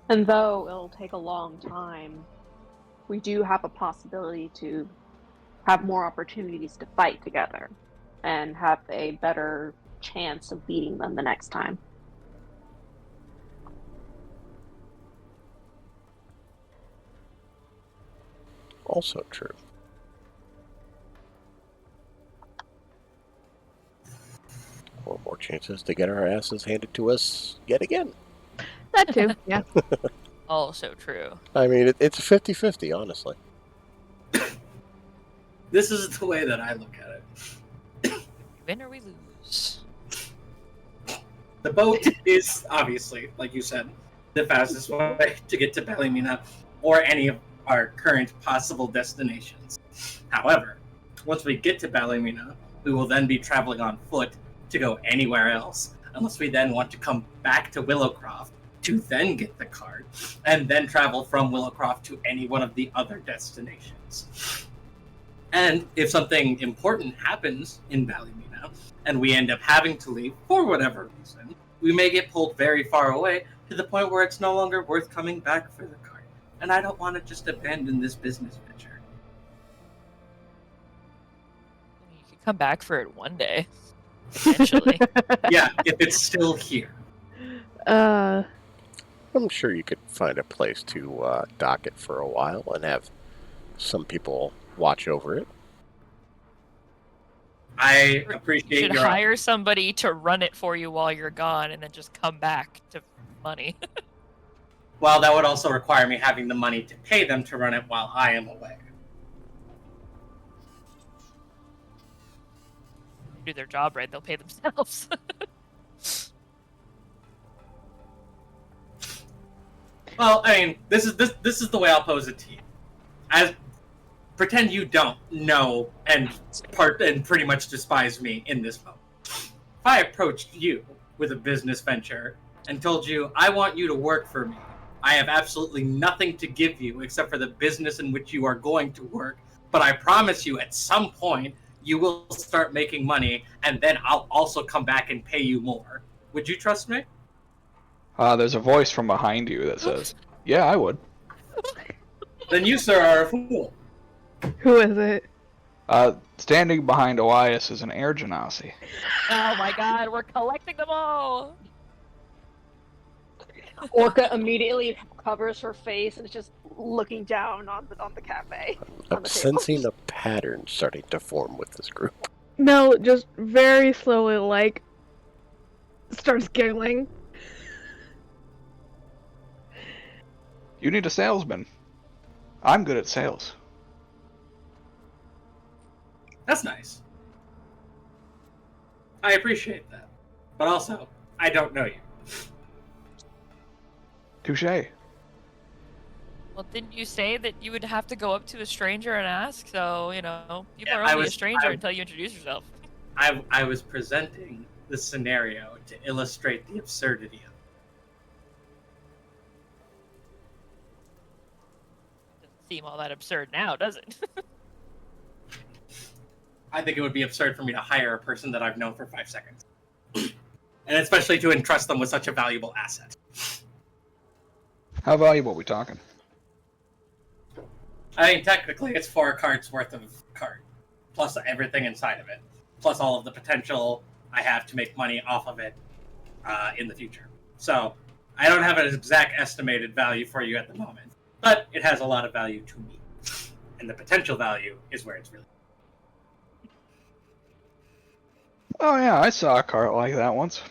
And though it'll take a long time, we do have a possibility to have more opportunities to fight together and have a better chance of beating them the next time. Also true. Or more chances to get our asses handed to us yet again. That too, yeah. Also true. I mean, it's 50-50, honestly. This is the way that I look at it. Win or we lose. The boat is obviously, like you said, the fastest way to get to Ballymena or any of our current possible destinations. However, once we get to Ballymena, we will then be traveling on foot to go anywhere else, unless we then want to come back to Willowcroft to then get the cart, and then travel from Willowcroft to any one of the other destinations. And if something important happens in Ballymena, and we end up having to leave for whatever reason, we may get pulled very far away to the point where it's no longer worth coming back for the cart. And I don't want to just abandon this business venture. You could come back for it one day. Eventually. Yeah, if it's still here. I'm sure you could find a place to dock it for a while and have some people watch over it. I You appreciate should your hire somebody to run it for you while you're gone and then just come back to money. Well, that would also require me having the money to pay them to run it while I am away. do their job right, they'll pay themselves. Well, I mean, this is the way I'll pose it to you. As pretend you don't know and pretty much despise me in this moment. If I approached you with a business venture and told you I want you to work for me, I have absolutely nothing to give you except for the business in which you are going to work, but I promise you at some point you will start making money, and then I'll also come back and pay you more. Would you trust me? There's a voice from behind you that says, "Yeah, I would." Then you, sir, are a fool. Who is it? Standing behind Elias is an air genasi. Oh my god, we're collecting them all! Orca immediately covers her face and is just looking down on the cafe. On I'm the table. sensing a pattern starting to form with this group. Mel just very slowly, like, starts giggling. You need a salesman. I'm good at sales. That's nice. I appreciate that. But also, I don't know you. Touché. Well, didn't you say that you would have to go up to a stranger and ask? So, you know, people Yeah, are only a stranger until you introduce yourself. I was presenting the scenario to illustrate the absurdity of it. Doesn't seem all that absurd now, does it? I think it would be absurd for me to hire a person that I've known for 5 seconds. And especially to entrust them with such a valuable asset. How valuable are we talking? I mean, technically, it's 4 cards worth of card, plus everything inside of it, plus all of the potential I have to make money off of it in the future. So, I don't have an exact estimated value for you at the moment, but it has a lot of value to me. And the potential value is where it's really. Oh yeah, I saw a cart like that once.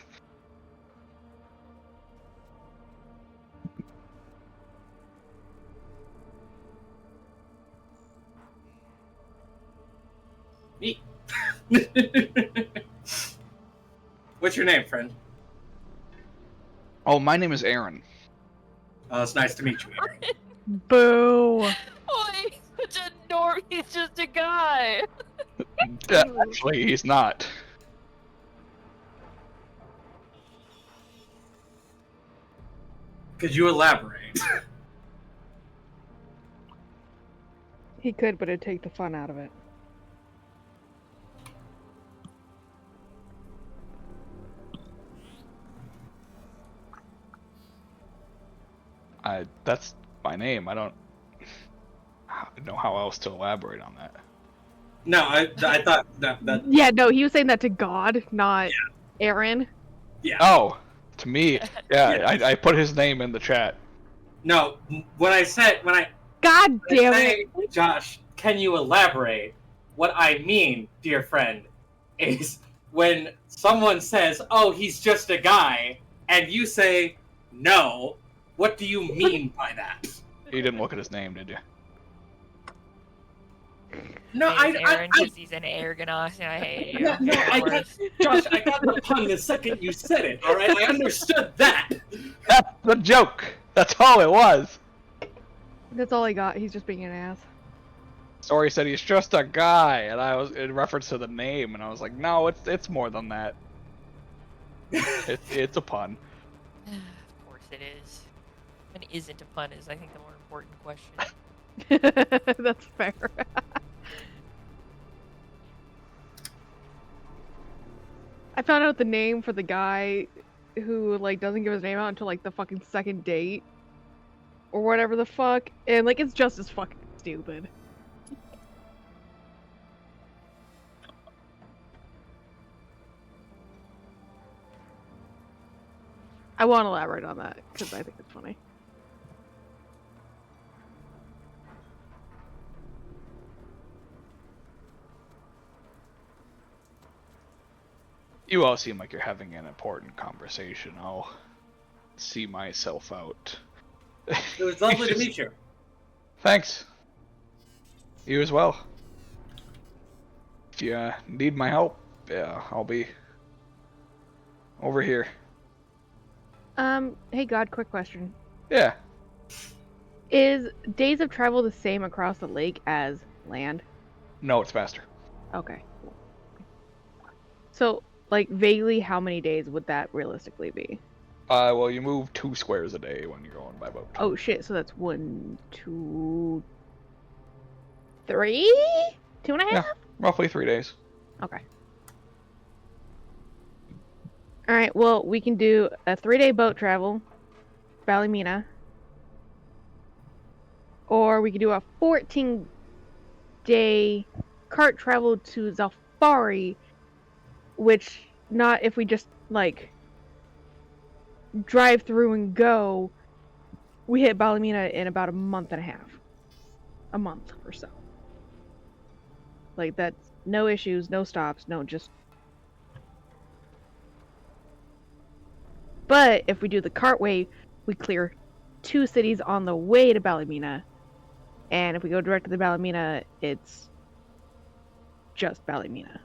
Neat. What's your name, friend? Oh, my name is Aaron. Oh, it's nice to meet you, Aaron. Boo! Oh, he's such a norm. He's just a guy. Actually, he's not. Could you elaborate? He could, but it'd take the fun out of it. That's my name. I don't know how else to elaborate on that. No, I thought that Yeah, no, he was saying that to God, not Aaron. yeah. Oh, to me, yeah, Yeah. I put his name in the chat. No, when I God damn it! say, Josh, can you elaborate? What I mean, dear friend, is when someone says, "Oh, he's just a guy," and you say, "No," what do you mean by that? You didn't look at his name, did you? No, Name's Aaron because he's an air ganassi. I hate you. No, You're I the got, worst. Josh, I got the pun the second you said it. All right, I understood that. That's the joke. That's all it was. That's all he got. He's just being an ass. Story said he's just a guy, and I was in reference to the name, and I was like, no, it's more than that. It's a pun. Of course it is. And isn't a pun is, I think, the more important question. That's fair. I found out the name for the guy who, like, doesn't give his name out until, like, the fucking second date. Or whatever the fuck. And, like, it's just as fucking stupid. I won't elaborate on that, because I think it's funny. You all seem like you're having an important conversation. I'll see myself out. It was lovely to meet you. Thanks. You as well. If you need my help, Yeah, I'll be over here. Hey God, quick question. Yeah. Is days of travel the same across the lake as land? No, it's faster. Okay. So, like, vaguely, how many days would that realistically be? Well, you move 2 squares a day when you're going by boat. Oh shit, so that's 1, 2, 3? 2.5? Yeah, roughly 3 days. Okay. Alright, well, we can do a 3-day boat travel, Ballymena. Or we could do a 14-day cart travel to Zalfari, which, not if we just, like, drive through and go, we hit Ballymena in about a month and a half. A month or so. Like, that's no issues, no stops, no just... But if we do the cartway, we clear 2 cities on the way to Ballymena. And if we go direct to the Ballymena, it's just Ballymena.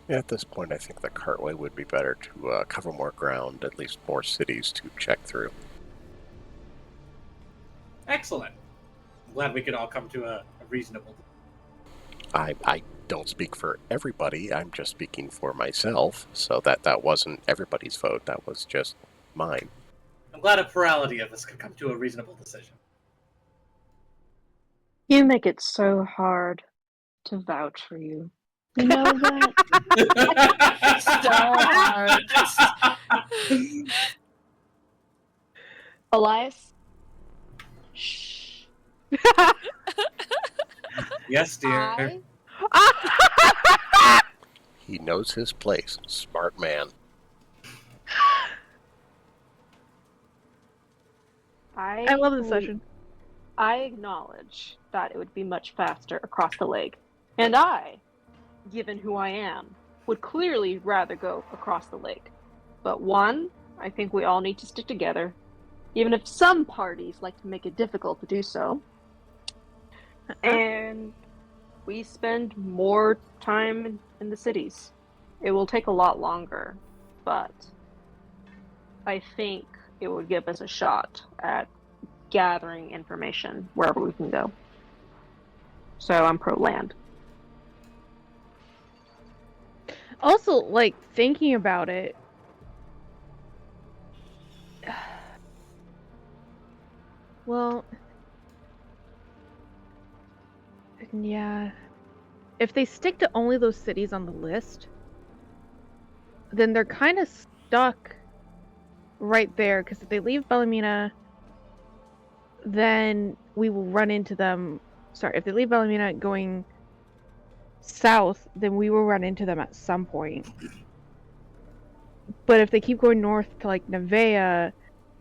Yeah, at this point, I think the cartway would be better to cover more ground, at least more cities to check through. Excellent. I'm glad we could all come to a reasonable. I don't speak for everybody. I'm just speaking for myself. So that wasn't everybody's vote. That was just mine. I'm glad a plurality of us could come to a reasonable decision. You make it so hard to vouch for you. You know that? So hard. Elias? Shh. Yes, dear. He knows his place. Smart man. I love this session. I acknowledge that it would be much faster across the lake. And I, given who I am, would clearly rather go across the lake. But one, I think we all need to stick together, even if some parties like to make it difficult to do so. And we spend more time in the cities. It will take a lot longer, but I think it would give us a shot at gathering information wherever we can go. So I'm pro land. Also, like, thinking about it, well, yeah, if they stick to only those cities on the list, then they're kind of stuck right there, because if they leave Ballymena, then we will run into them. Sorry, if they leave Ballymena going south, then we will run into them at some point. But if they keep going north to, like, Nevea,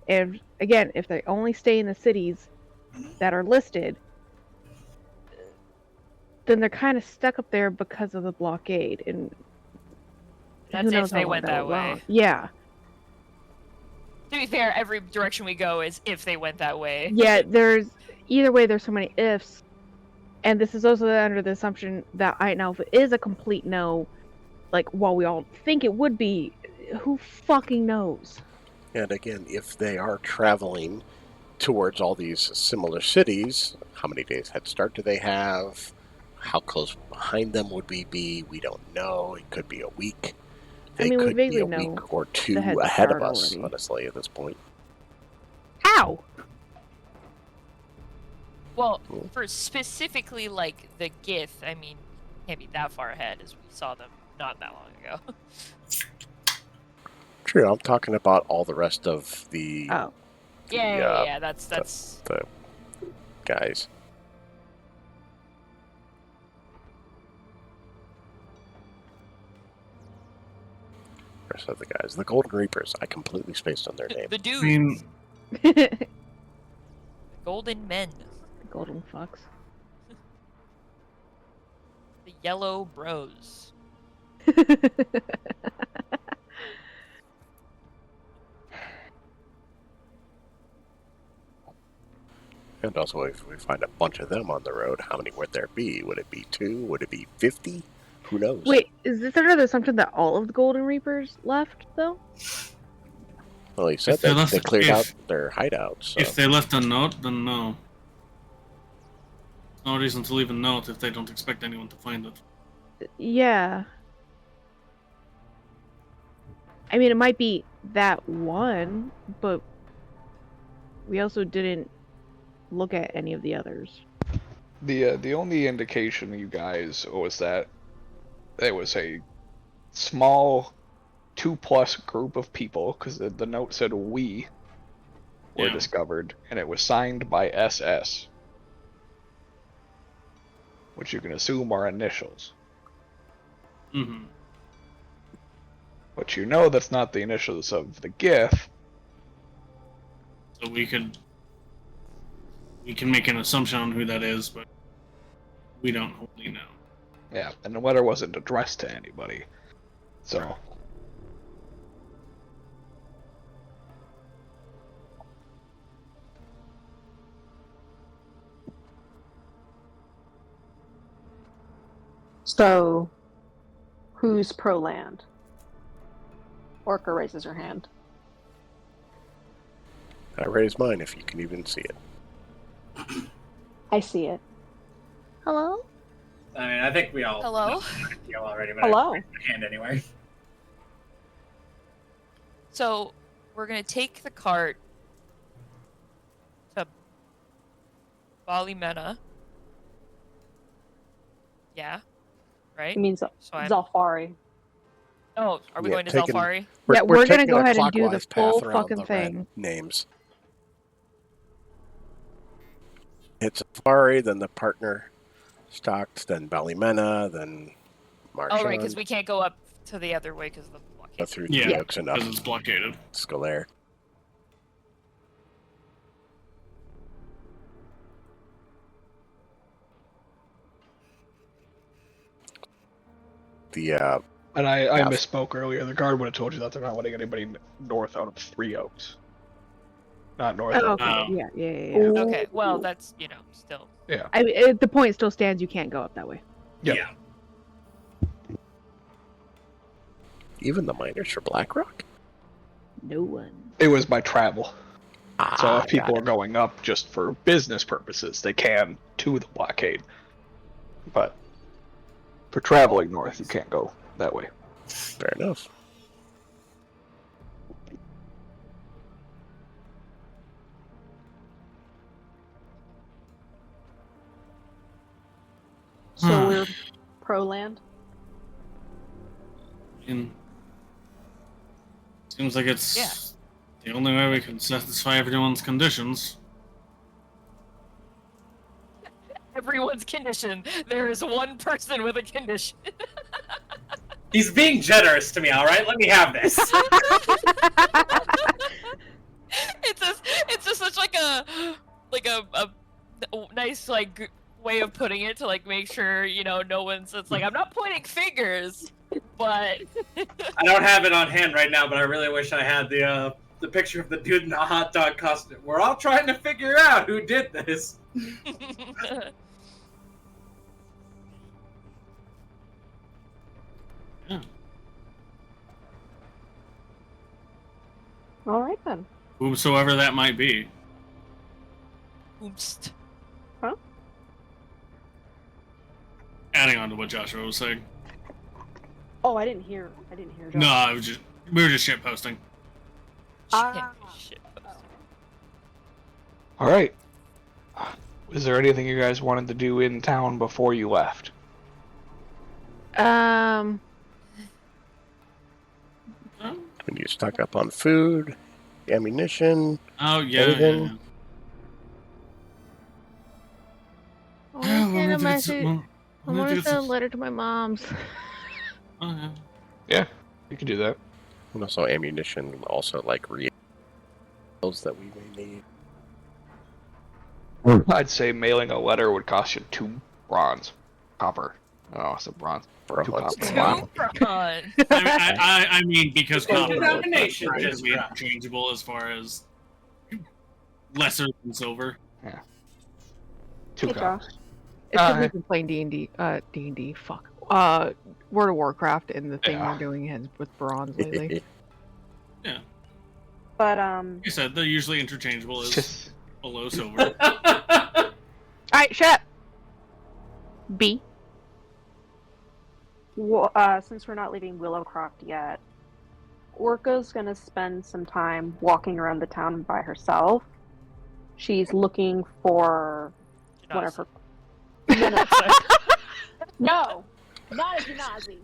and again, if they only stay in the cities that are listed, then they're kind of stuck up there because of the blockade. And That's who knows if they how long went that that'll way. last. Yeah. To be fair, every direction we go is if they went that way. Yeah, there's either way, there's so many ifs. And this is also under the assumption that Night Alpha is a complete no. Like, while we all think it would be, who fucking knows? And again, if they are traveling towards all these similar cities, how many days head start do they have? How close behind them would we be? We don't know. It could be a week. They we could be vaguely a know week or two the head ahead of start us, already. honestly, at this point. How? Well, for specifically, like, the Gith, I mean, can't be that far ahead as we saw them not that long ago. True, I'm talking about all the rest of the, Oh. Yeah, that's the guys. Rest of the guys. The Golden Reapers. I completely spaced on their name. the I dudes. mean, The golden men. Golden fucks. The yellow bros. And also, if we find a bunch of them on the road, how many would there be? Would it be 2? Would it be 50? Who knows? Wait, is this under the assumption that all of the Golden Reapers left, though? Well, he said If they that they left- cleared if- out their hideouts. So. If they left a note, then no. No reason to leave a note if they don't expect anyone to find it. Yeah. I mean, it might be that one, but we also didn't look at any of the others. The only indication you guys was that there was a small 2+ group of people, because the note said we were Yeah. discovered, and it was signed by SS, which you can assume are initials. Mm-hmm. But you know that's not the initials of the GIF. So we can make an assumption on who that is, but we don't wholly know. Yeah, and the letter wasn't addressed to anybody. So. So, who's pro land? Orca raises her hand. I raise mine if you can even see it. I see it. Hello? I mean, I think we all Hello? know how I feel already, but Hello. I raised my hand anyway. So we're gonna take the cart to Balimena. Yeah, right. It means So I'm. Zalfari. Oh, are we Yeah, going to taking- Zalfari? Yeah, we're gonna taking go a ahead and do the clockwise path full around fucking the red thing. Names. It's Safari, then the partner stocks, then Ballymena, then Marchand. Oh, right, because we can't go up to the other way because of the blockade. through Yeah, the Oaks and up Because it's blockaded. Scalaire. The And I Yeah. misspoke earlier. The guard would have told you that they're not letting anybody north out of 3 Oaks. Not north Oh, of okay. Oh. Yeah. Okay, well, that's, still. Yeah. The point still stands. You can't go up that way. Yep. Yeah. even the miners for BlackRock. No one. It was by travel. So if got people it. are going up just for business purposes, they can to the blockade. But for traveling north, you can't go that way. Fair enough. So we're pro land. Seems like it's the only way we can satisfy everyone's conditions. Everyone's condition. There is one person with a condition. He's being generous to me, all right? Let me have this. It's just such like a nice way of putting it to make sure no one's. It's like I'm not pointing fingers, but I don't have it on hand right now, but I really wish I had the picture of the dude in the hot dog costume. We're all trying to figure out who did this. All right then. Whomsoever that might be. Oomst. Adding on to what Joshua was saying. Oh, I didn't hear. John. No, we were just shit posting. Shit. All right. Is there anything you guys wanted to do in town before you left? When you stock up on food, ammunition. Oh yeah. Anything? yeah. Oh, Yeah, send a we'll need to message. get I want to send a letter to my mom's. Oh, yeah. Yeah, you can do that. And also ammunition, also like reels that we may need. I'd say mailing a letter would cost you 2 bronze. Copper. Oh, it's a bronze. For 2 months. copper. Two Wow. bronze. I mean because The copper denomination is just relatively dropped. interchangeable as far as lesser than silver. Two Hey, copies. Josh. It's because Hi. we've been playing D&D. D&D, fuck. World of Warcraft and the thing Yeah. we're doing has with bronze lately. Yeah. But, Like you said, they're usually interchangeable It's as just below silver. Alright, shut up! B. since we're not leaving Willowcroft yet, Orca's gonna spend some time walking around the town by herself. She's looking for one of her. No, not a Genasi.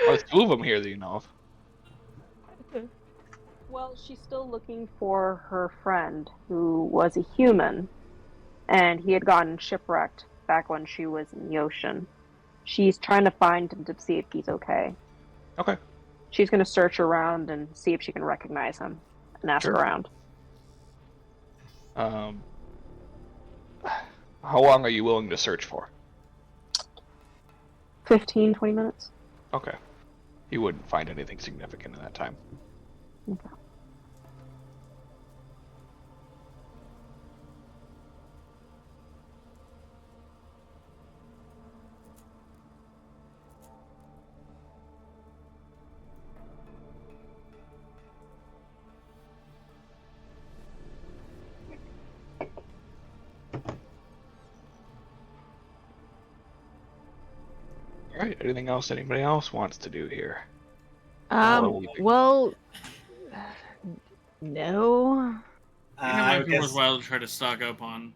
there's two of them here that you know of. Well, she's still looking for her friend who was a human, and he had gotten shipwrecked back when she was in the ocean. She's trying to find him to see if he's okay. Okay. She's going to search around and see if she can recognize him and ask Sure. around. How long are you willing to search for? 15, 20 minutes. Okay. You wouldn't find anything significant in that time. Okay. Alright, anything else anybody else wants to do here? Well, no. I think it I might would be guess, worthwhile to try to stock up on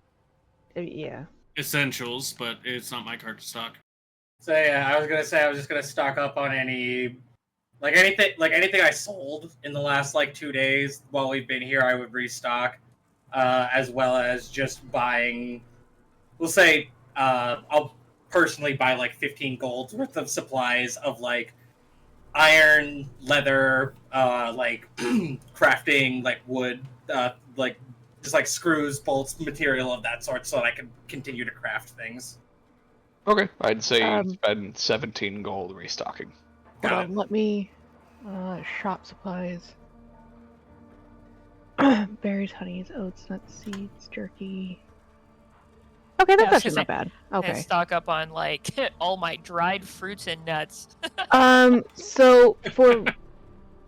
Yeah. essentials, but it's not my card to stock. so yeah, I was gonna say I was just gonna stock up on anything I sold in the last 2 days while we've been here. I would restock, as well as just buying. We'll say I'll personally buy 15 gold's worth of supplies of iron, leather, crafting, wood, just screws, bolts, material of that sort, so that I can continue to craft things. Okay. I'd say Um, spend 17 gold restocking. Hold Got on, let me shop supplies. Berries, honeys, oats, nuts, seeds, jerky. Okay, that's Yeah, I was actually not gonna bad. And Okay. stock up on all my dried fruits and nuts. So for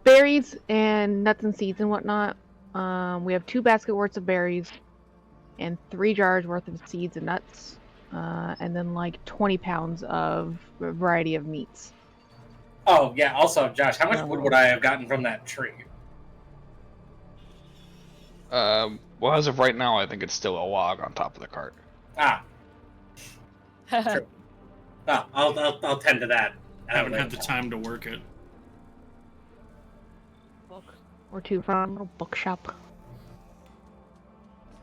berries and nuts and seeds and whatnot, we have 2 basket worths of berries and 3 jars worth of seeds and nuts, and then 20 pounds of a variety of meats. Oh yeah. Also, Josh, how much Oh. wood would I have gotten from that tree? Well, as of right now, I think it's still a log on top of the cart. Ah, true. Oh, I'll tend to that. I haven't had the time to work it. Book or 2 from a little bookshop.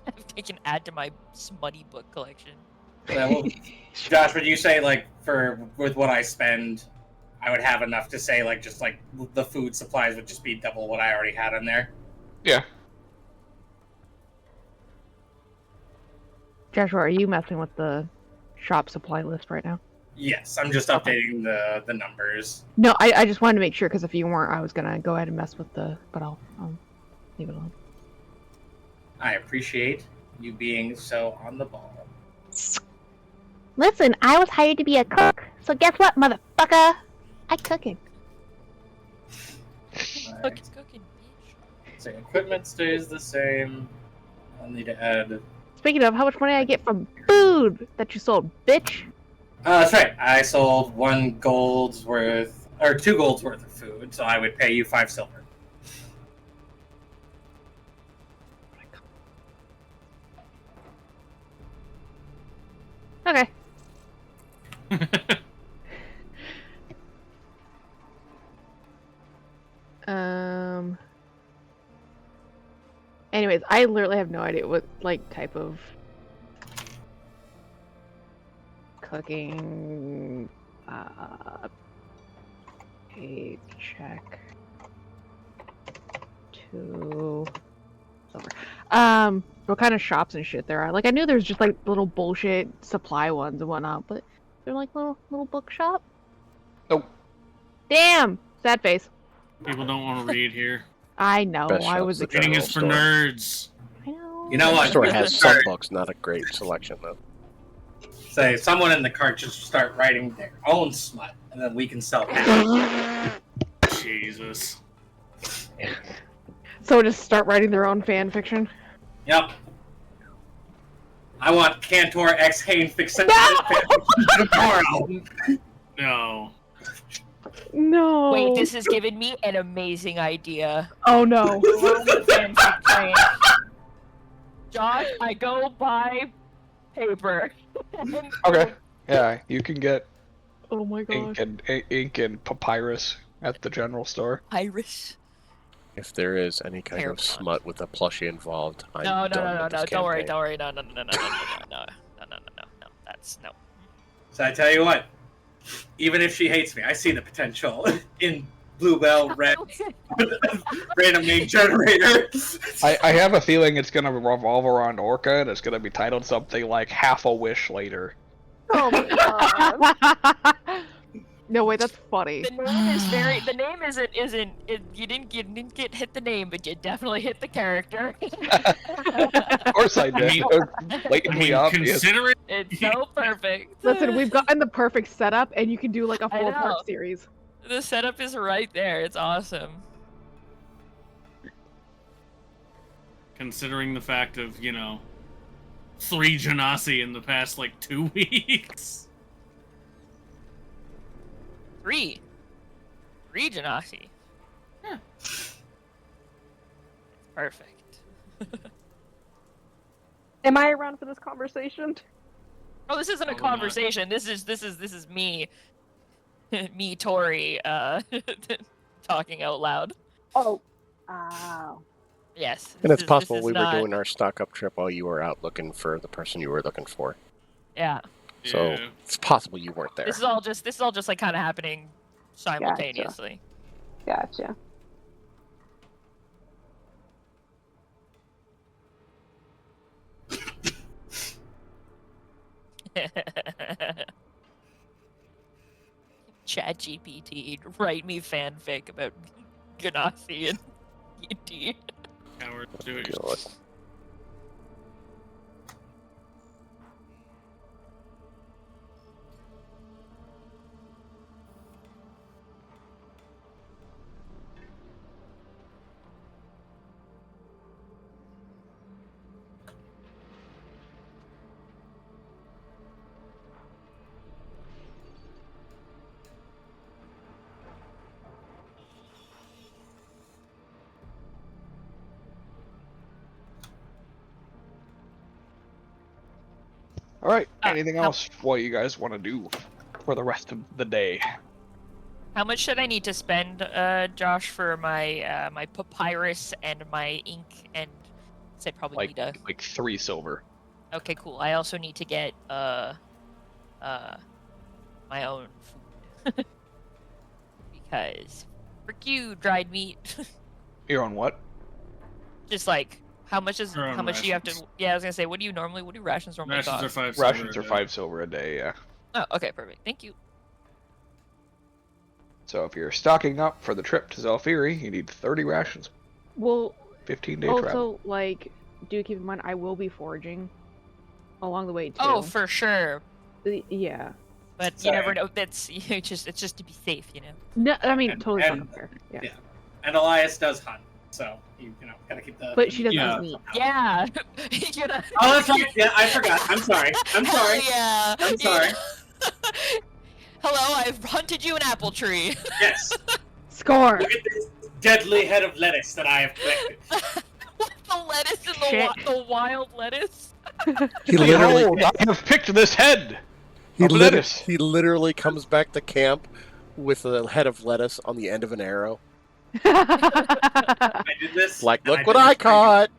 I can add to my smutty book collection. Yeah, well, Josh, would you say with what I spend, I would have enough to say the food supplies would just be double what I already had in there? Yeah. Joshua, are you messing with the shop supply list right now? Yes, I'm just updating the numbers. No, I just wanted to make sure, because if you weren't, I was gonna go ahead and mess with but I'll leave it alone. I appreciate you being so on the ball. Listen, I was hired to be a cook, so guess what, motherfucker? I cooking. Right. Cooking, bitch. So equipment stays the same. I'll need to add. Speaking of, how much money I get from food that you sold, bitch? That's right. I sold 1 gold's worth, or 2 gold's worth of food, so I would pay you 5 silver. Okay. Anyways, I literally have no idea what type of cooking paycheck to silver. What kind of shops and shit there are. I knew there's just little bullshit supply ones and whatnot, but they're little bookshop. Nope. Damn! Sad face. People don't want to read here. I know. Best I shops was the Reading general is for store. nerds. I know. You know The what? store We has should some start- books, not a great selection though. Say someone in the cart should start writing their own smut, and then we can sell that. Jesus. So just start writing their own fan fiction. Yep. I want Cantor X Hain fiction tomorrow. No. No. Wait, this has given me an amazing idea. Oh no. We're on the fanfic train. Josh, I go buy paper. Okay. Yeah, you can get Oh my gosh. ink and papyrus at the general store. Iris. If there is any kind Hair of bond. smut with a plushie involved, I'm No, done with this don't worry, campaign. don't worry, no, that's no. So I tell you what, even if she hates me, I see the potential in Bluebell Red random name generator. I have a feeling it's gonna revolve around Orca, and it's gonna be titled something like Half a Wish Later. Oh my god. No way, that's funny. The name is very. The name isn't. You didn't get hit the name, but you definitely hit the character. Of course I did. mean- Blatantly obvious. considering It's so perfect. Listen, we've gotten the perfect setup, and you can do like a I know. 4-part series. The setup is right there. It's awesome. considering the fact of 3 Genasi in the past 2 weeks. 3 Genasi. Yeah. It's perfect. Am I around for this conversation? Oh, this isn't a Probably not. conversation. This is me, me Tori, talking out loud. Oh. Wow. Yes. And it's this possible is we not- were doing our stock-up trip while you were out looking for the person you were looking for. Yeah. So Yeah. it's possible you weren't there. This is all just kind of happening simultaneously. Gotcha. ChatGPT, write me fanfic about Genasi and D&D. Coward, do it. God. All right. Anything how- else? What you guys want to do for the rest of the day? How much should I need to spend, Josh, for my my papyrus and my ink and say probably Like need a. like 3 silver. Okay, cool. I also need to get my own food because frick you, dried meat. Your own what? Just like how much is Your own how much do you have to? rations. Yeah, I was gonna say, what do rations normally Rations cost? are 5 Rations silver are a day. 5 silver a day. Yeah. Oh, okay, perfect. Thank you. So if you're stocking up for the trip to Zelfiri, you need 30 rations. Well, 15-day also, travel. like, do keep in mind I will be foraging along the way too. Oh, for sure. Yeah. But Sorry. you never know. It's just to be safe, you know. No, I mean totally And- fucking fair. Yeah. yeah. And Elias does hunt, so you gotta keep the. But she doesn't Yeah. eat meat. Yeah. You know- Oh, that's right. Yeah, I forgot. I'm sorry. I'm Hell sorry. yeah. I'm You sorry. know- Hello, I've hunted you an apple tree. Yes. Score. Look at this deadly head of lettuce that I have collected. The lettuce and Shit. the wild lettuce. He literally, Behold, I have picked this head. he, of lit- lettuce. he literally comes back to camp with a head of lettuce on the end of an arrow. I did this. Like, and look did what I this caught!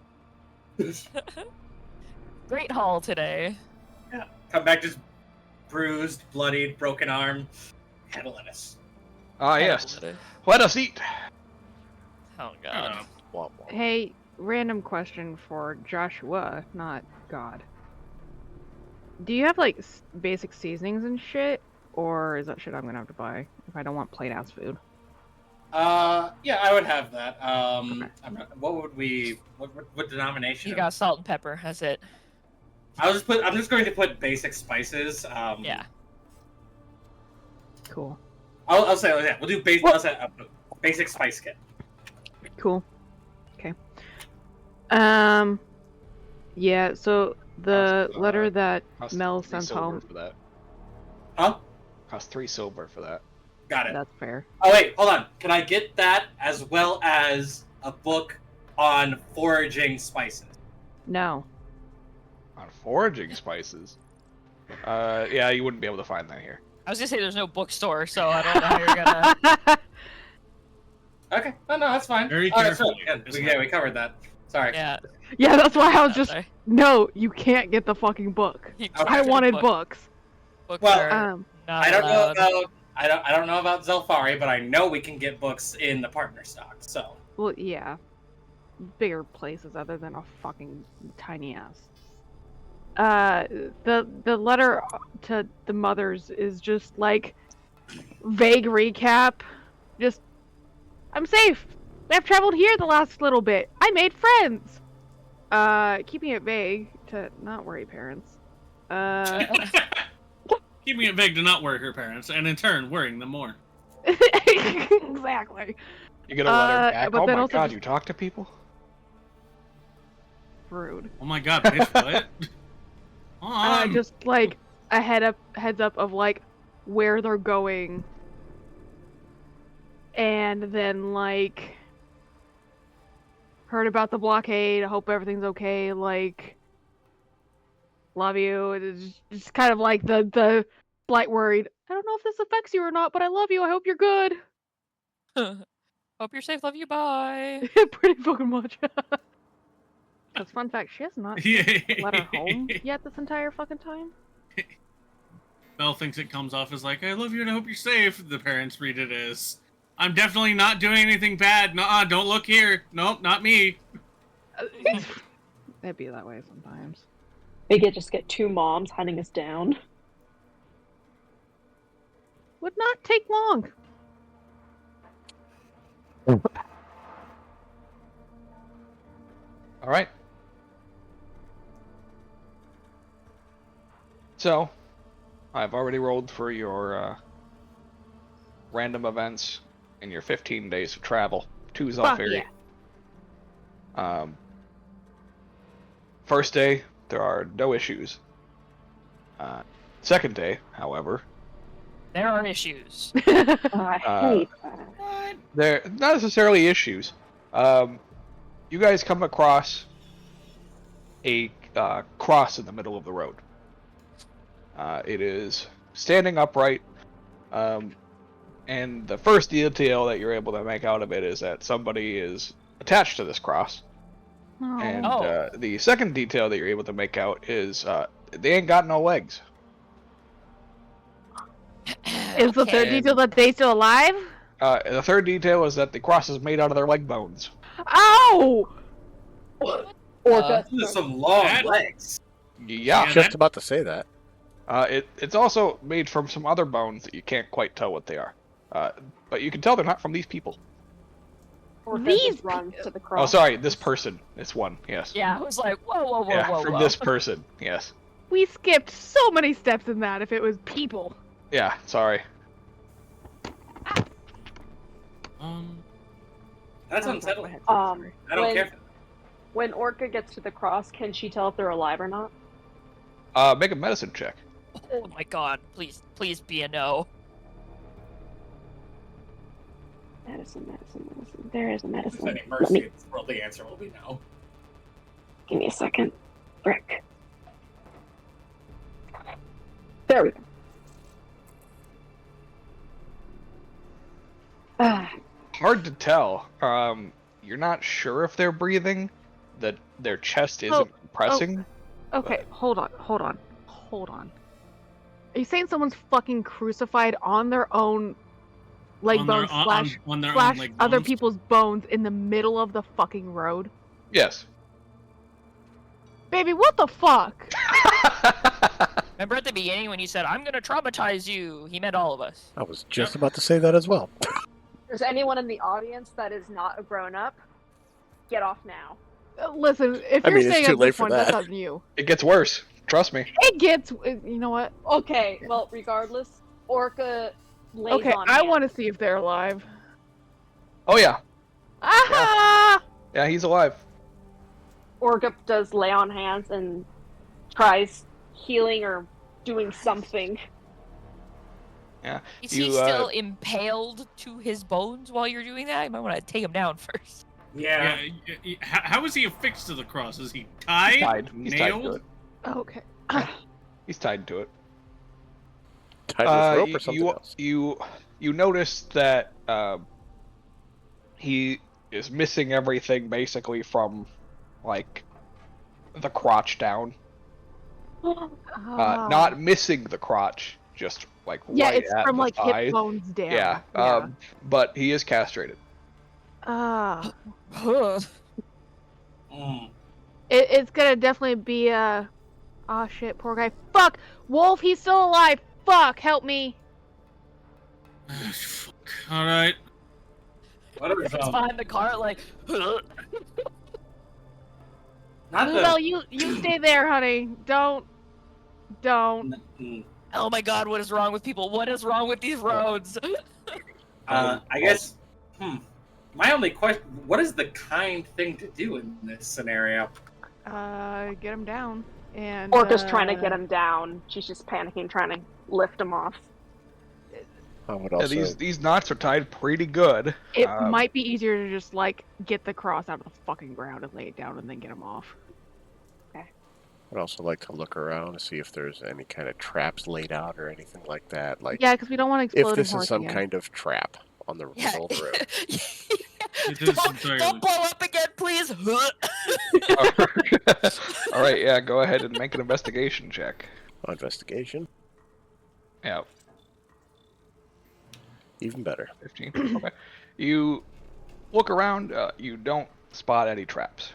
Great haul today. Yeah. Come back just bruised, bloodied, broken arm. Head of lettuce. Ah, Hell, yes. lettuce. Let us eat. Oh god. Womp womp. Hey, random question for Joshua, not God. Do you have like basic seasonings and shit, or is that shit I'm gonna have to buy if I don't want plain ass food? Yeah, I would have that. Okay. What would we? What denomination? You got salt and pepper. That's it. I'm just going to put basic spices. Yeah. Cool. I'll say yeah. We'll do basic. I'll say basic spice kit. Cool. Okay. Yeah. So the letter that Cost Mel 3 sent silver home. for that. Huh? Cost 3 silver for that. Got it. That's fair. Oh wait, hold on. Can I get that as well as a book on foraging spices? No. On foraging spices. Yeah, you wouldn't be able to find that here. I was gonna say there's no bookstore, so I don't know how you're gonna. Okay. No, that's fine. Very Oh, carefully. yeah, we covered that. Sorry. Yeah. Yeah, that's why I was just. Sorry. No, you can't get the fucking book. You Okay. I can't wanted book. books. Books Well, are not I don't know allowed. about I don't know about Zelfari, but I know we can get books in the partner stock. So Well, yeah. Bigger places other than a fucking tiny ass. The letter to the mothers is just like vague recap. Just, I'm safe. I've traveled here the last little bit. I made friends. Keeping it vague to not worry parents. Keeping it vague to not worry her parents, and in turn worrying them more. Exactly. You get a letter back. but Oh then my also god, just- you talk to people? Rude. Oh my god, bitch, what? Just like a heads up of like where they're going, and then like heard about the blockade. I hope everything's okay. Like, love you. It's just kind of like the slight worried. I don't know if this affects you or not, but I love you. I hope you're good. Hope you're safe. Love you. Bye. Pretty fucking much. Because fun fact, she has not let her home yet this entire fucking time. Mel thinks it comes off as like, I love you and I hope you're safe. The parents read it as, I'm definitely not doing anything bad. Nuh-uh, don't look here. Nope, not me. It'd be that way sometimes. We just get two moms hunting us down. Would not take long. All right. So, I've already rolled for your random events in your 15 days of travel to Zelfiri. Yeah. First day, there are no issues. Second day, however, There are issues. I hate that. What? they're not necessarily issues. You guys come across a cross in the middle of the road. It is standing upright, and the first detail that you're able to make out of it is that somebody is attached to this cross. Oh. And the second detail that you're able to make out is they ain't got no legs. Is the third Okay. detail that they still alive? The third detail is that the cross is made out of their leg bones. Ow! Orca. Those are some long That- legs. Yeah. Yeah. Just about to say that. It's also made from some other bones that you can't quite tell what they are. But you can tell they're not from these people. Orca These just runs to the Oh, cross. sorry, this person. It's one, yes. Yeah, I was like, whoa, Yeah, from this person, yes. We skipped so many steps in that if it was people. Yeah, sorry. That's Oh, unsettling. my head, Um, sorry. I don't when, care. When Orca gets to the cross, can she tell if they're alive or not? Make a medicine check. Oh my god, please be a no. Medicine. There is a If medicine. any Let mercy me, in this world, the answer will be no. give me a second. Frick. There we go. Hard to tell. You're not sure if they're breathing, that their chest isn't Oh, compressing. Okay, hold on. Are you saying someone's fucking crucified on their own leg On their- bones on their own slash leg other bones? people's bones in the middle of the fucking road? Yes. Baby, what the fuck? Remember at the beginning when you said, I'm gonna traumatize you? He meant all of us. I was just about to say that as well. there's anyone in the audience that is not a grown-up, get off now. Listen, if I you're mean, it's staying too at late this for point, that's that. on you. It gets worse. Trust me. It gets. You know what? Okay, well, regardless, Orca lays Okay, on I hands. want to see if they're alive. Oh yeah. Aha! Yeah, he's alive. Orca does lay on hands and tries healing or doing something. Yeah. Is he still impaled to his bones while you're doing that? You might want to take him down first. Yeah. How is he affixed to the cross? Is he tied? He's tied to Nailed? it. Okay. He's tied to it. Tied with rope or something else? You notice that he is missing everything basically from like the crotch down. Not missing the crotch, just like Yeah, right it's at from the like thigh. hip bones down. Yeah. But he is castrated. It's gonna definitely be a. Oh shit, poor guy. Fuck! Wolf, he's still alive! Fuck, help me! Fuck. Alright. Whatever's It's behind the car, like. Not Bluebell, you stay there, honey. Don't. Oh my god, what is wrong with people? What is wrong with these roads? I guess. My only question: what is the kind thing to do in this scenario? Get him down. And Orca's trying to get him down. She's just panicking, trying to lift him off. I would also... Yeah, these knots are tied pretty good. It might be easier to just like get the cross out of the fucking ground and lay it down and then get him off. I'd also like to look around to see if there's any kind of traps laid out or anything like that. Like, yeah, because we don't want to explode if this his is some again. kind of trap on the middle of the road. Don't blow up again, please. All right, yeah, go ahead and make an investigation check. Investigation? Yeah. Even better. 15. Okay. You look around. You don't spot any traps.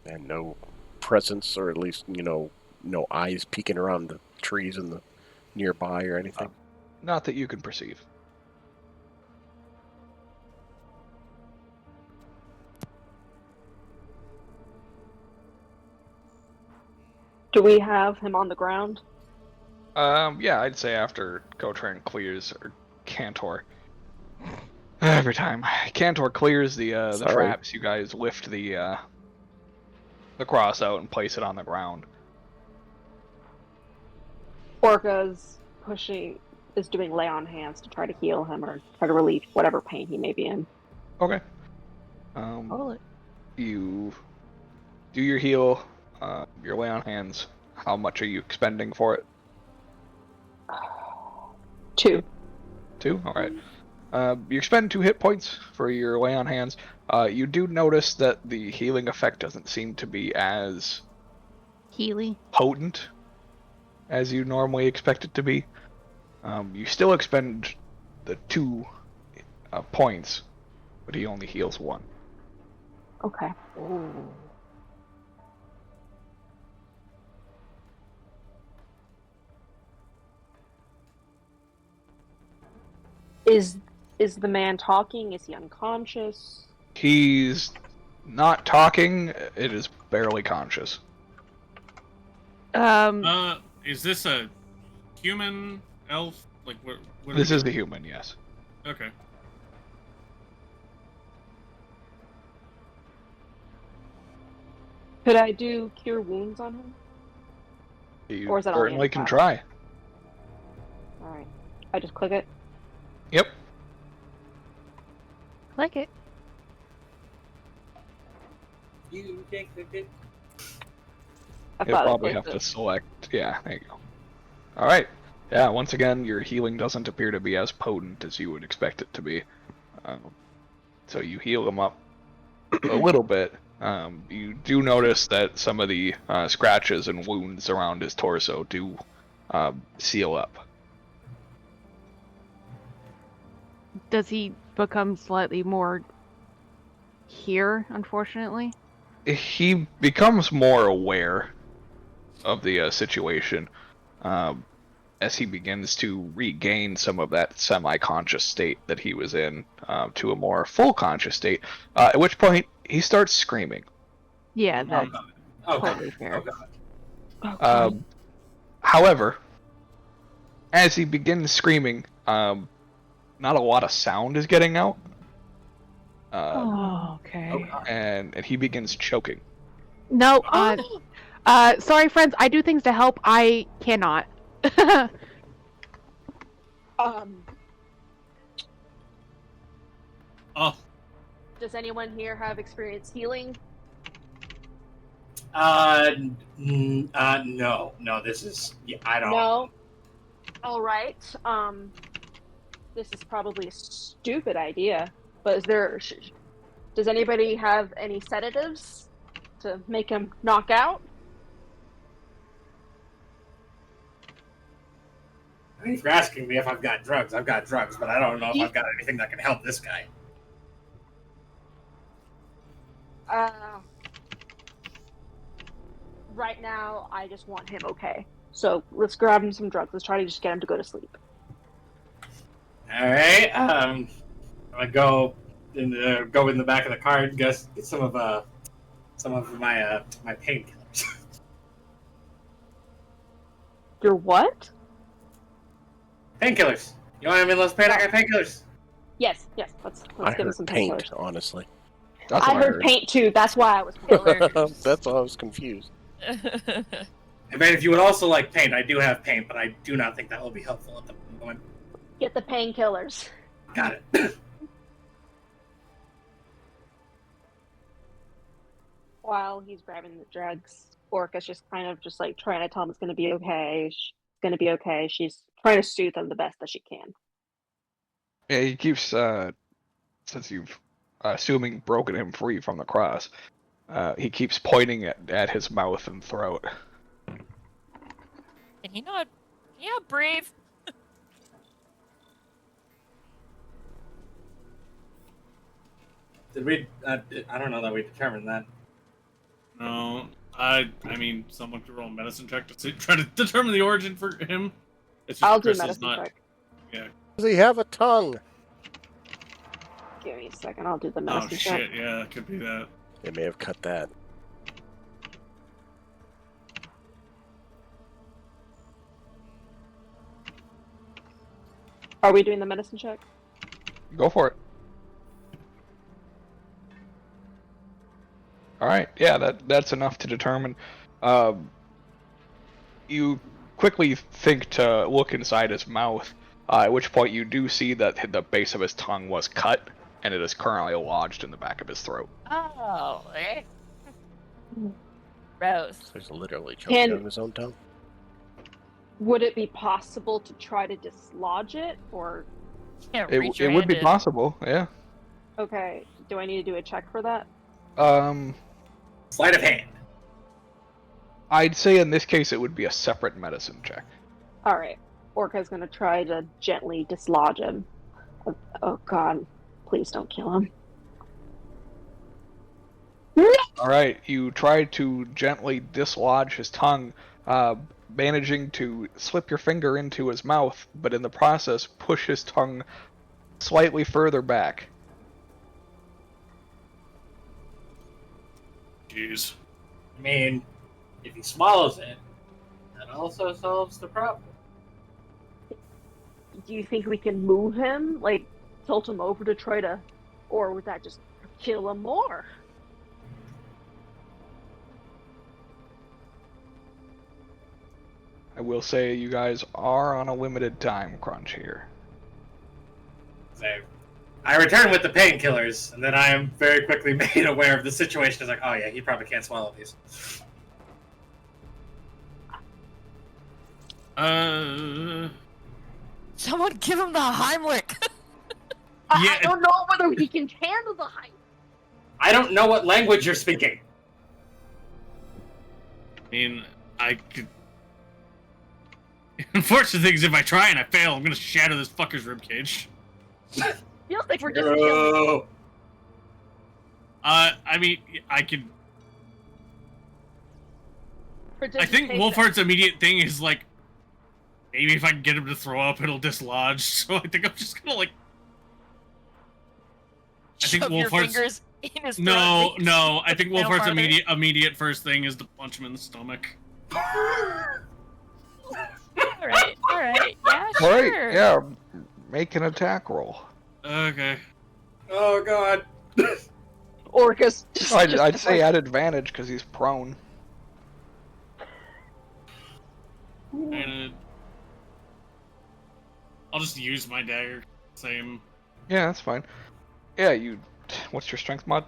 And no presence, or at least, no eyes peeking around the trees in the nearby or anything. Not that you can perceive. Do we have him on the ground? Yeah, I'd say after Gotran clears, or Cantor. Every time Cantor clears the traps, you guys lift the cross out and place it on the ground. Orca's is doing lay on hands to try to heal him or try to relieve whatever pain he may be in. Okay. You do your heal, your lay on hands. How much are you expending for it? 2. 2? Alright. You expend 2 hit points for your lay on hands. You do notice that the healing effect doesn't seem to be as potent as you normally expect it to be. You still expend the 2 points, but he only heals 1. Okay. Is the man talking? Is he unconscious? He's not talking. It is barely conscious. Is this a human, elf? Like, what This is the human, yes. Okay. Could I do cure wounds on him? You Or is that only certainly in can class? try. Alright. I just click it. Yep. Click it. You can click it. I You'll thought I probably clicked have to it. select. Yeah, there you go. Alright. Yeah, once again, your healing doesn't appear to be as potent as you would expect it to be. So you heal him up a little bit. You do notice that some of the scratches and wounds around his torso do seal up. Does he become slightly more here, unfortunately? He becomes more aware of the situation, as he begins to regain some of that semi-conscious state that he was in to a more full conscious state, at which point he starts screaming. Yeah, Oh that's god. Oh god. totally Oh fair. god. Oh, God. However, as he begins screaming, not a lot of sound is getting out, Oh, okay. Oh god. and he begins choking. No, sorry, friends. I do things to help. I cannot. Oh, Does anyone here have experience healing? No. This is. Yeah, I don't. No. All right. This is probably a stupid idea, but is there? Does anybody have any sedatives to make him knock out? I mean, if you're asking me if I've got drugs, I've got drugs, but I don't know if I've got anything that can help this guy. Right now, I just want him okay. So let's grab him some drugs. Let's try to just get him to go to sleep. All right. I'm gonna go in the back of the car and get some of my painkillers. Your what? Painkillers. You want him in less pain? I got painkillers. Yes. Let's I give him heard some paint, painkillers. honestly. That's I what heard paint too. That's why I was pissed. Killers. That's why I was confused. And man, if you would also like paint, I do have paint, but I do not think that will be helpful at the moment. Get the painkillers. Got it. While he's grabbing the drugs, Orca's just kind of just like trying to tell him it's going to be okay. She's going to be okay. She's trying to soothe him the best that she can. Yeah, he keeps, since you've, assuming, broken him free from the cross, he keeps pointing at his mouth and throat. Can you not breathe? Did we? I don't know that we determined that. no. I mean, someone could roll a medicine check to try to determine the origin for him. It's just I'll do Chris is medicine not. check. Yeah. Does he have a tongue? Give me a second. I'll do the Oh medicine check. shit! Yeah, it could be that. They may have cut that. Are we doing the medicine check? Go for it. All right, yeah, that's enough to determine. You quickly think to look inside his mouth, at which point you do see that the base of his tongue was cut, and it is currently lodged in the back of his throat. Oh, eh? Gross. So he's literally choking Can- on his own tongue. Would it be possible to try to dislodge it, or Can't It reach your would be hand in. possible, yeah. okay? Do I need to do a check for that? Sleight of hand. I'd say in this case it would be a separate medicine check. All right. Orca's gonna try to gently dislodge him. Oh God! Please don't kill him. All right, you try to gently dislodge his tongue, managing to slip your finger into his mouth, but in the process push his tongue slightly further back. Jeez. I mean, if he swallows it, that also solves the problem. Do you think we can move him, like tilt him over to try to, or would that just kill him more? I will say you guys are on a limited time crunch here. So, I return with the painkillers, and then I am very quickly made aware of the situation. It's like, oh yeah, he probably can't swallow these. Someone give him the Heimlich. Yeah. I don't know whether he can handle the height. I don't know what language you're speaking. I mean, I could. Unfortunate thing is, if I try and I fail, I'm gonna shatter this fucker's ribcage. Feels like we're just killing. No. I mean, I could. I think Wolfheart's immediate thing is like, Maybe if I can get him to throw up, it'll dislodge. So I think I'm just gonna like. I think Shove your Wolfart's. fingers in his throat. No, and no. I push think it down Wolfart's farther. immediate first thing is to punch him in the stomach. Alright, yeah, All right, sure. yeah. Make an attack roll. Okay. Oh god. Orcus. I'd say at advantage because he's prone. And I'll just use my dagger. Same Yeah, that's fine. Yeah, you. What's your strength mod?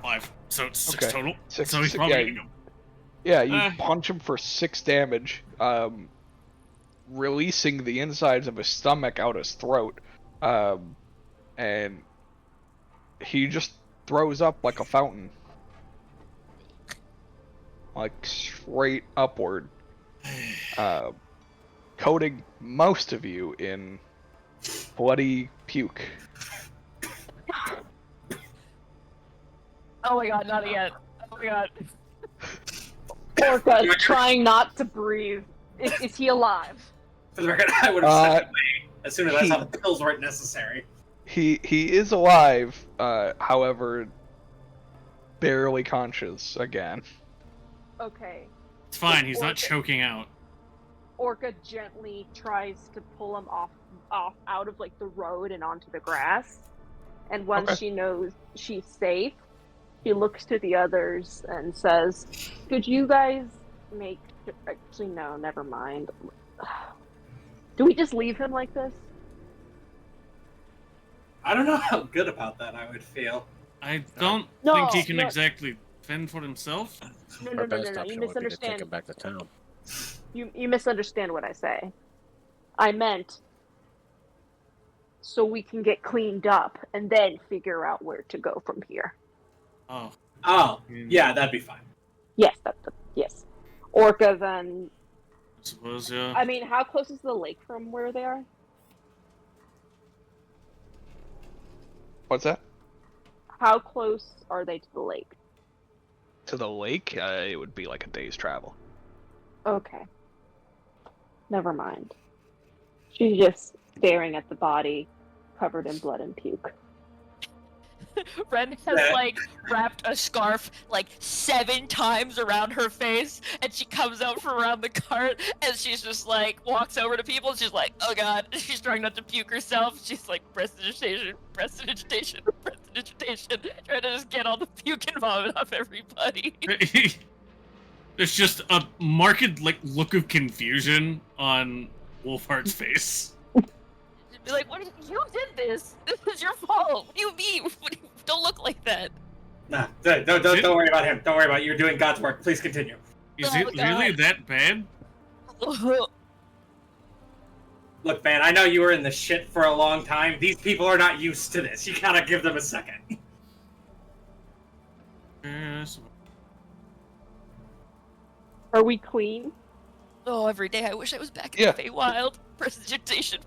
5. So it's 6 Okay. total. Six- So he's six- probably yeah, gonna go. Yeah, you punch him for 6 damage, releasing the insides of his stomach out his throat, and he just throws up like a fountain, like straight upward, coating most of you in bloody puke. Oh my god, not again. Oh my god. Orca is trying not to breathe. Is he alive? For the record, I would have stepped away as soon as I saw the pills weren't necessary. He is alive, however, barely conscious again. Okay. It's fine. He's not Orca- choking out. Orca gently tries to pull him off out of like the road and onto the grass. And once Okay. she knows she's safe, she looks to the others and says, "Could you guys make? Actually, no, never mind. Do we just leave him like this? I don't know how good about that I would feel. I don't No, think he can no. exactly fend for himself. No, Our no, no, best no, no. option You would be to take misunderstand. him back to town. You misunderstand what I say. I meant so we can get cleaned up and then figure out where to go from here. Oh. Oh, yeah, that'd be fine. Yes, yes. Orca then. I suppose, yeah. I mean, how close is the lake from where they are? What's that? How close are they to the lake? To the lake? It would be like a day's travel. Okay. Never mind. She's just staring at the body covered in blood and puke. Ren has like wrapped a scarf like 7 times around her face, and she comes out from around the cart, and she's just like walks over to people. And she's like, "Oh God!" She's trying not to puke herself. She's like prestidigitation, trying to just get all the puke and vomit off everybody. There's just a marked like look of confusion on Wolfheart's face. Be like, "What? You did this? This is your fault. What do you mean? Don't look like that." Nah, don't worry about him. Don't worry about it. You're doing God's work. Please continue. Is Oh, it God. really that bad? Look, man, I know you were in the shit for a long time. These people are not used to this. You gotta give them a second. Yes. Are we clean? Oh, every day I wish I was back in Yeah. the Feywild. Prestidigitation.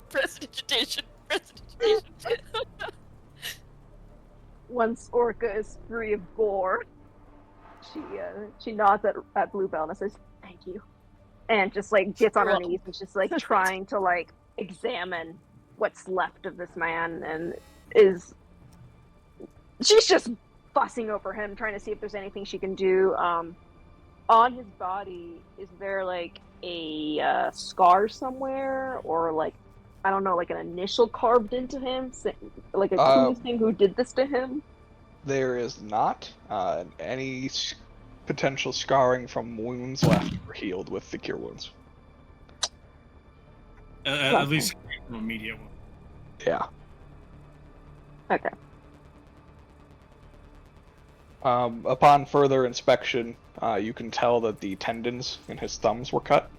Once Orca is free of gore, she nods at Bluebell and says, "Thank you," and just like gets on her knees and just like trying to like examine what's left of this man, and she's just fussing over him, trying to see if there's anything she can do. On his body, is there like a scar somewhere, or like, I don't know, like an initial carved into him, like a clue thing who did this to him? There is not any potential scarring from wounds left or healed with the cure wounds. At least from immediate one. Yeah. Okay. Upon further inspection, you can tell that the tendons in his thumbs were cut,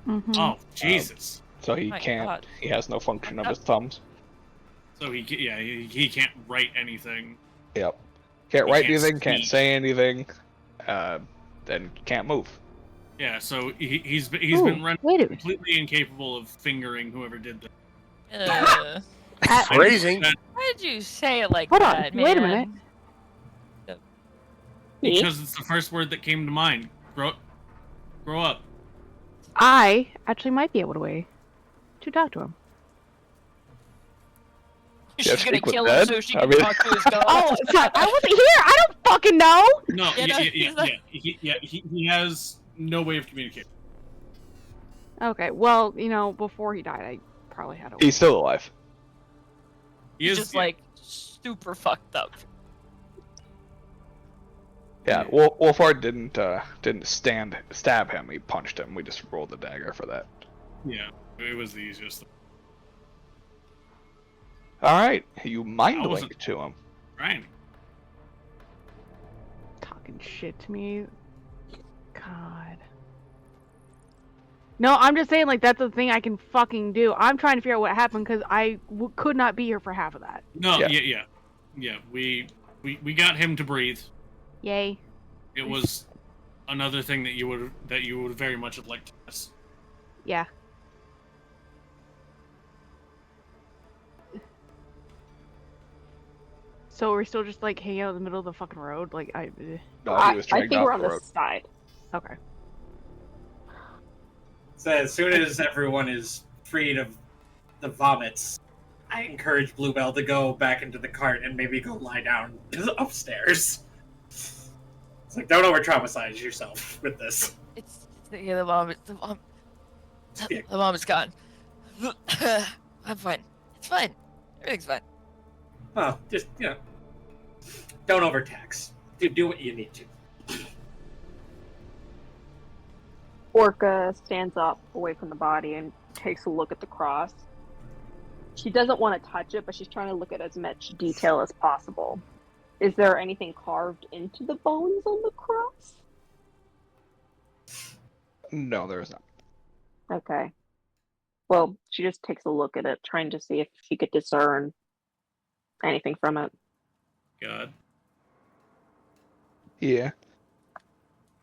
Mm-hmm. Oh Jesus! so he My can't. God. He has no function of his thumbs. So he can't write anything. Yep. Can't He write can't anything. Can't speak. say anything. Then can't move. Yeah, so he's been Wait a minute. completely incapable of fingering whoever did that. Phrasing. Why did you say it like Hold on, that, man? wait a minute. Because it's the first word that came to mind. Grow up. I actually might be able to wait. to talk to him. She's gonna speak with kill him Dad? so she I can mean- talk to his ghost. Oh, sorry, I wasn't here. I don't fucking know. No, Yeah, no, he's not- he has no way of communicating. Okay, well, you know, before he died, I probably had a. He's still alive. He He's is just like super fucked up. Yeah, Wolfhard didn't stab him. He punched him. We just rolled the dagger for that. yeah, it was the easiest thing. All right, you mind I wasn't- link to him. Right. Talking shit to me. God. No, I'm just saying, like, that's the thing I can fucking do. I'm trying to figure out what happened because I could not be here for half of that. No, Yeah. yeah. We got him to breathe. Yay. It was another thing that you would very much have liked to miss. Yeah. So we're still just like hanging out in the middle of the fucking road? Like, No, I he was think dragged off we're on the the road. side. Okay. So as soon as everyone is freed of the vomits, I encourage Bluebell to go back into the cart and maybe go lie down upstairs. It's like, don't over-traumatize yourself with this. It's the mom. The mom is gone. I'm fine. It's fine. Everything's fine. Oh, just, don't overtax. Do what you need to. Orca stands up away from the body and takes a look at the cross. She doesn't want to touch it, but she's trying to look at as much detail as possible. Is there anything carved into the bones on the cross? No, there is not. Okay. Well, she just takes a look at it, trying to see if she could discern anything from it. God. Yeah.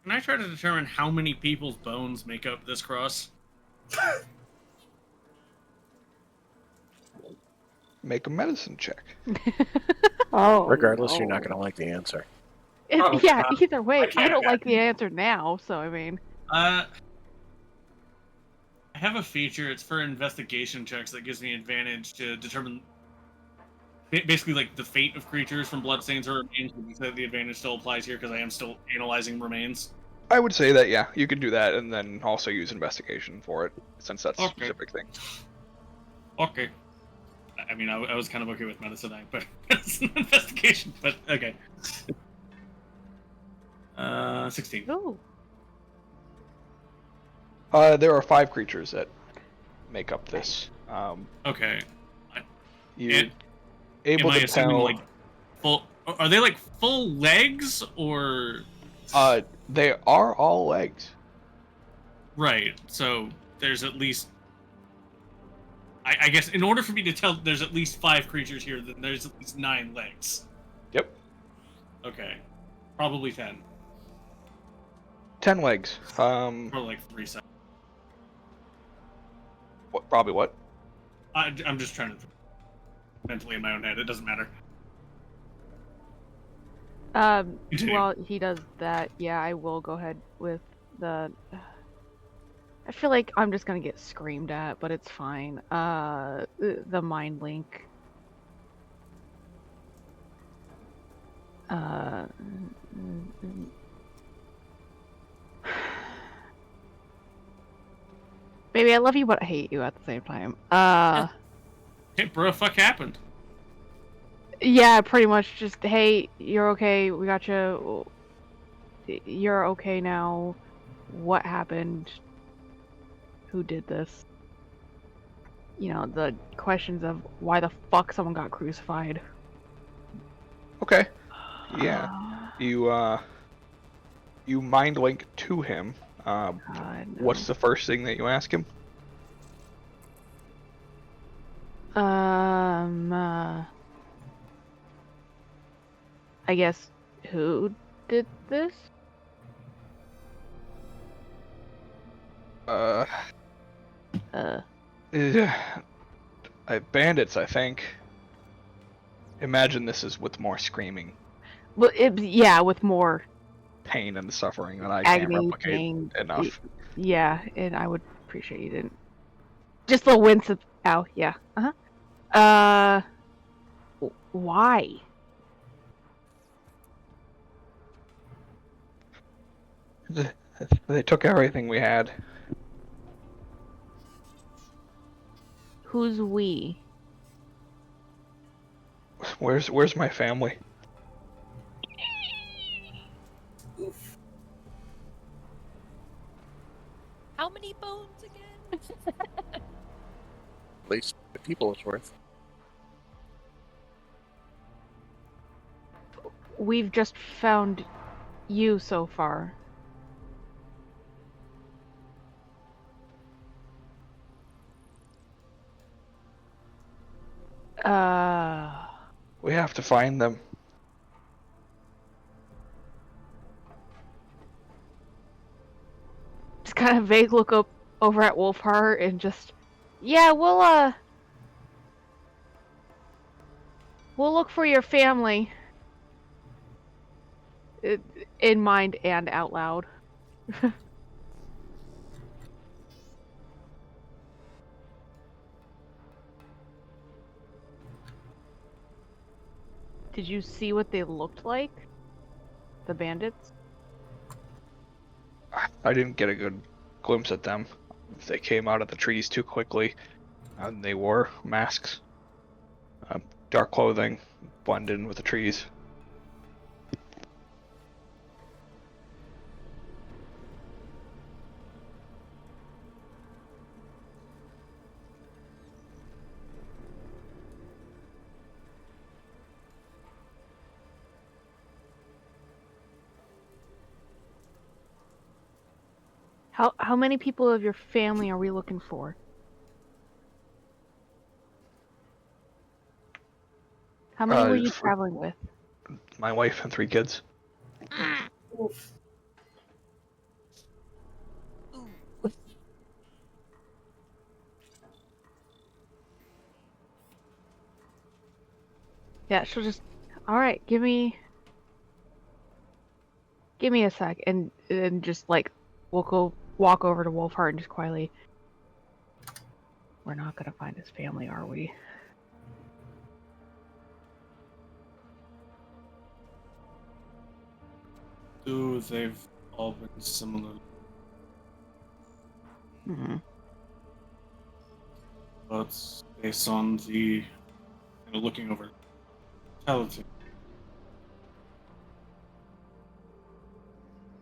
Can I try to determine how many people's bones make up this cross? Make a medicine check. Oh. Regardless, you're not no. going to like the answer. Oh, Yeah, God. either way, I I can't don't like imagine. the answer now, so I mean. I have a feature. It's for investigation checks that gives me advantage to determine basically like the fate of creatures from bloodstains or remains. The advantage still applies here because I am still analyzing remains. I would say that, yeah, you can do that and then also use investigation for it, since that's a Okay. specific thing. Okay. I mean, I was kind of okay with medicine, but it's an investigation. But okay. 16. Oh. There are 5 creatures that make up this. Okay. You And able am I to assuming tell? like full? Are they like full legs or? They are all legs. Right. So there's at least. I guess in order for me to tell there's at least 5 creatures here, then there's at least 9 legs. Yep. Okay. Probably 10. 10 legs. Or like 3 seconds. What? Probably what? I'm just trying to mentally in my own head. It doesn't matter. Continue. While he does that, yeah, I will go ahead with the. I feel like I'm just gonna get screamed at, but it's fine. The mind link. Baby, I love you, but I hate you at the same time. Hey, bro, fuck happened? Yeah, pretty much. Just, hey, you're okay. We got you. You're okay now. What happened? Who did this? You know, the questions of why the fuck someone got crucified. Okay. Yeah. You mind link to him. God, no. What's the first thing that you ask him? I guess who did this? Bandits, I think. Imagine this is with more screaming, Well, yeah, with more pain, and suffering that I can't agony, replicate pain. enough. Yeah, and I would appreciate you didn't. Just a wince of. Ow, yeah. Why? They took everything we had. Who's we? Where's my family? Oof. How many bones again? At least the people is worth. We've just found you so far. We have to find them. Just kind of vague look up over at Wolfheart and just, yeah, we'll look for your family. In mind and out loud. Did you see what they looked like? The bandits? I didn't get a good glimpse at them. They came out of the trees too quickly, and they wore masks. Dark clothing, blended in with the trees. How many people of your family are we looking for? How many were you traveling with? My wife and 3 kids. Oof. Yeah, she'll just. All right, give me a sec, and just like we'll go walk over to Wolfheart and just quietly. We're not gonna find his family, are we? They've all been similar, Mm-hmm. but based on the looking over mortality,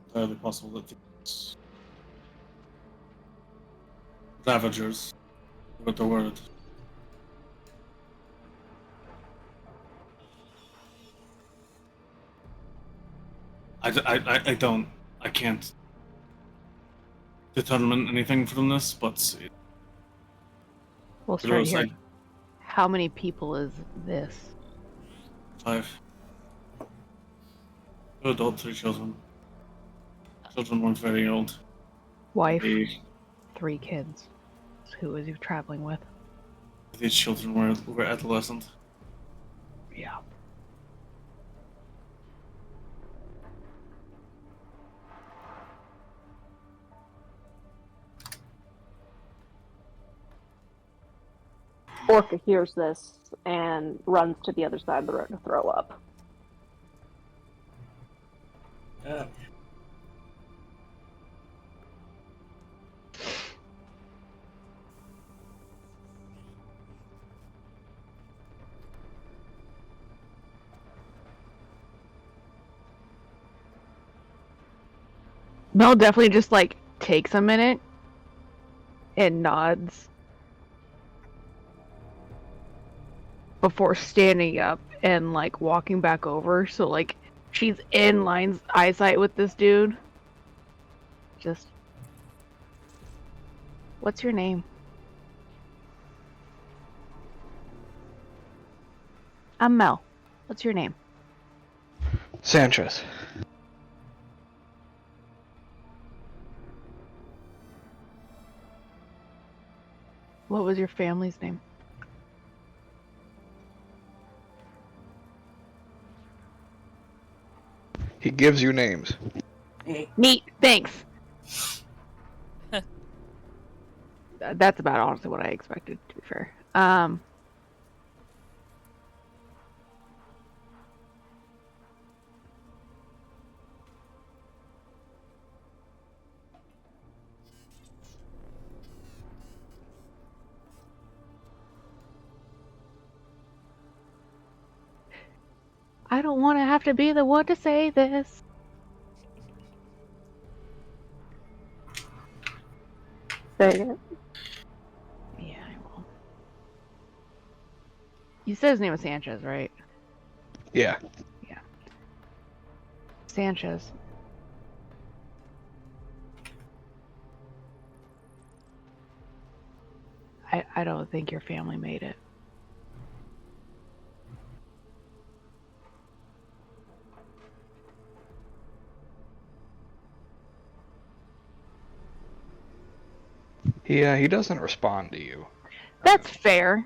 entirely possible that these Ravagers were the word. I can't determine anything from this, but We'll start here. How many people is this? 5. 2 adults, 3 children. Children weren't very old. Wife, Maybe 3 kids. Who was you traveling with? these children were adolescent. Yeah. Orca hears this and runs to the other side of the road to throw up. Mel definitely just like takes a minute and nods before standing up and like walking back over, so like she's in line's eyesight with this dude. Just, what's your name? I'm Mel. What's your name? Sanchez. What was your family's name? He gives you names. Neat, thanks. That's about honestly what I expected, to be fair. I don't want to have to be the one to say this. Say it. Yeah, I will. You said his name was Sanchez, right? Yeah. Sanchez. I don't think your family made it. He doesn't respond to you. That's fair.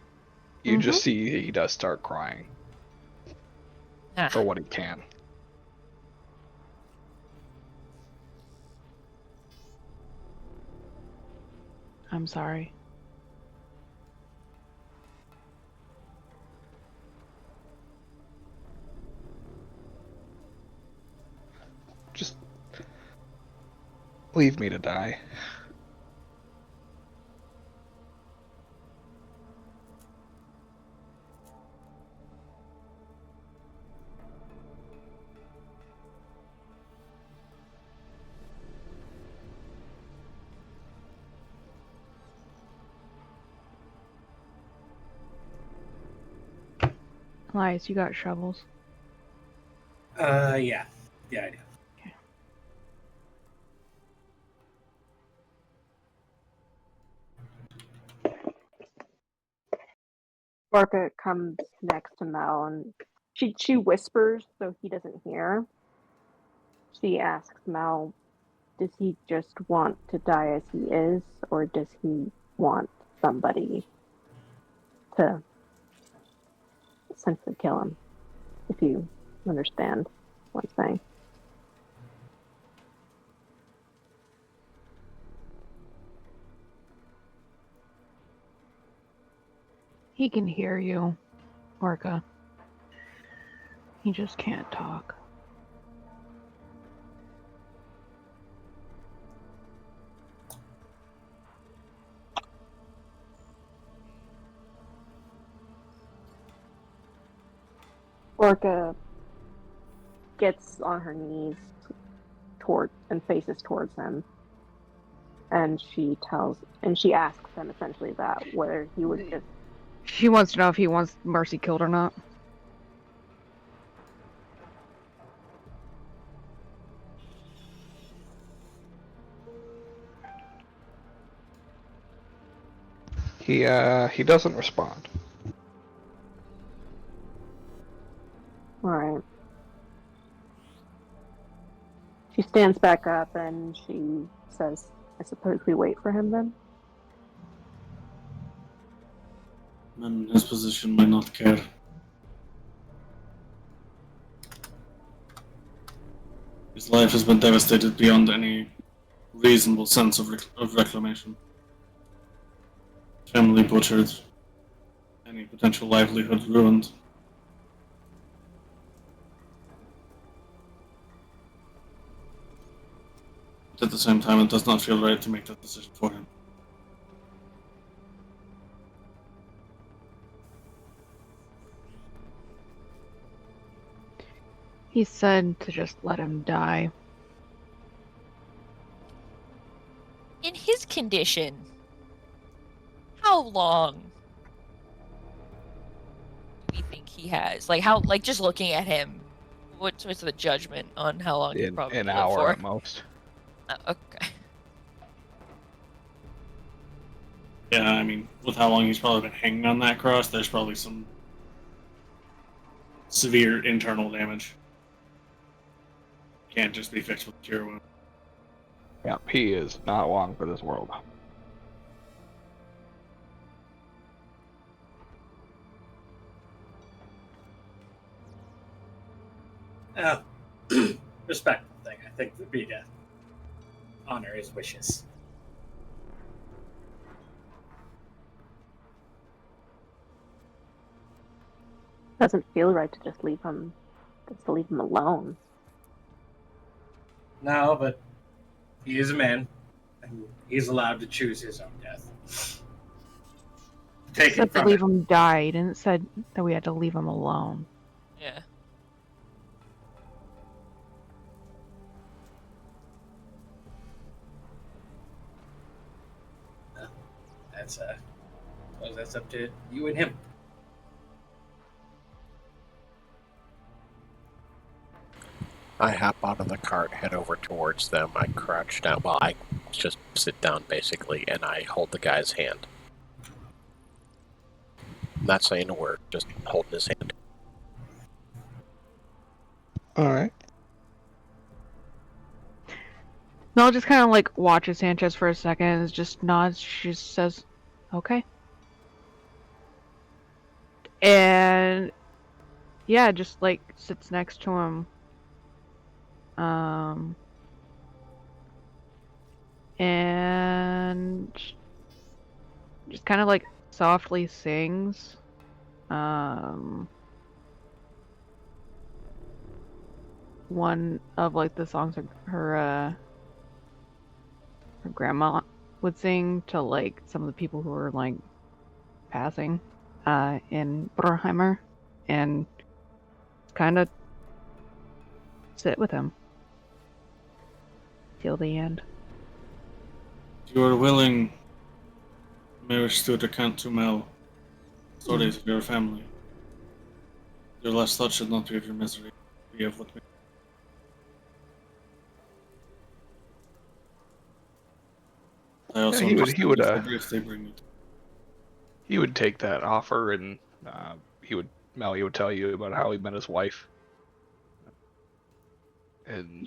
You just see he does start crying for what he can. I'm sorry. Just leave me to die. Elias, you got shovels? Yeah. Yeah, I do. Orca comes next to Mel and she whispers so he doesn't hear. She asks Mel, does he just want to die as he is, or does he want somebody to essentially kill him? If you understand what I'm saying. He can hear you, Orca. He just can't talk. Orca gets on her knees and faces towards him, and she asks him essentially that whether he would just. She wants to know if he wants Mercy killed or not. He doesn't respond. All right. She stands back up and she says, I suppose we wait for him then? Men in his position might not care. His life has been devastated beyond any reasonable sense of reclamation. Family butchered, any potential livelihood ruined. But at the same time, it does not feel right to make that decision for him. He said to just let him die. In his condition, how long do we think he has? Like how? Like just looking at him, what's the judgment on how long he probably An live hour for? at most. Okay. Yeah, I mean, with how long he's probably been hanging on that cross, there's probably some severe internal damage. Can't just be fixed with a cure wound. Yep, he is not long for this world. Respectful thing, I think, would be to honor his wishes. Doesn't feel right to just to leave him alone. No, but he is a man, and he's allowed to choose his own death. Taken Said to from leave him. him die. He didn't said that we had to leave him alone. Yeah. That's well, that's up to you and him. I hop out of the cart, head over towards them. I crouch down. Well, I just sit down basically, and I hold the guy's hand. Not saying a word, just holding his hand. Alright. Mel just kind of like watches Sanchez for a second and just nods. She just says, okay. And yeah, just like sits next to him. And just kind of like softly sings. One of like the songs her grandma would sing to like some of the people who were like passing in Brunheimer, and kind of sit with him till the end. You are willing, marriage to account to Mel, stories of your family. Your last thought should not be of your misery, be of what we. I also he would understand the grief they bring you. he would take that offer, and he would tell you about how he met his wife. And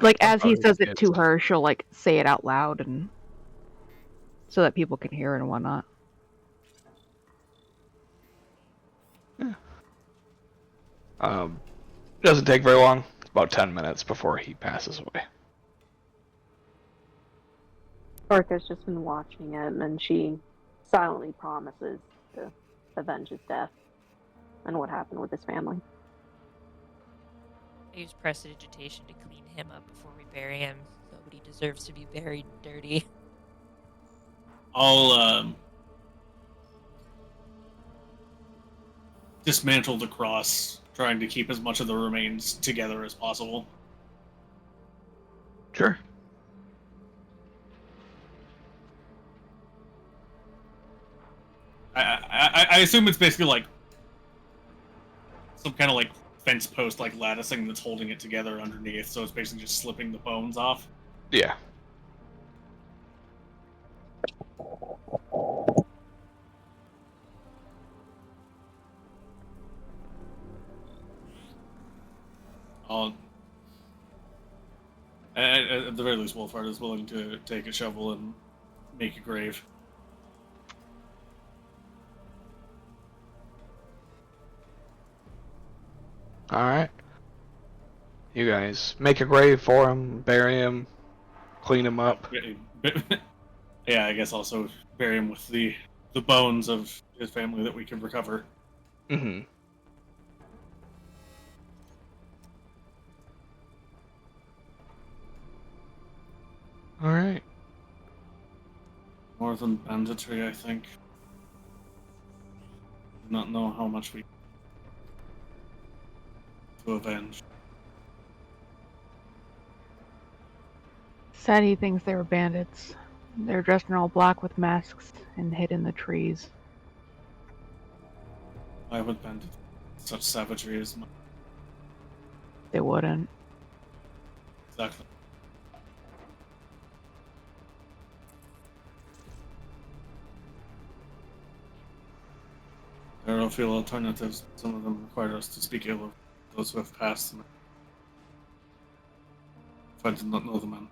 Like as he says it it's- to her, she'll like say it out loud, and so that people can hear it and whatnot. It doesn't take very long. It's about 10 minutes before he passes away. Orca's just been watching it, and she silently promises to avenge his death and what happened with his family. I use prestidigitation to clean him up before we bury him. Nobody deserves to be buried dirty. I'll dismantle the cross, trying to keep as much of the remains together as possible. Sure. I assume it's basically like some kind of like fence post, like latticing that's holding it together underneath. So it's basically just slipping the bones off. Yeah. At the very least, Wolfhard is willing to take a shovel and make a grave. Alright. You guys make a grave for him, bury him, clean him up. Yeah, I guess also bury him with the bones of his family that we can recover. Mm-hmm. Alright. More than banditry, I think. Do not know how much we to avenge. Said he thinks they were bandits. They're dressed in all black with masks and hid in the trees. Why would bandits such savagery as mine? They wouldn't. Exactly. There are few alternatives. Some of them require us to speak ill of those who have passed. If I did not know the man.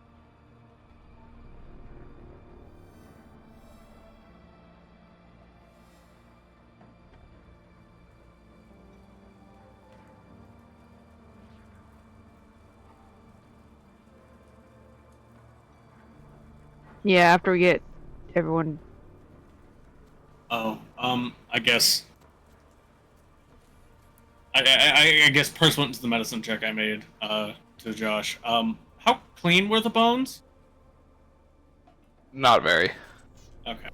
Yeah, after we get everyone. Oh, I guess I guess pursuant to the medicine check I made to Josh. How clean were the bones? Not very. Okay.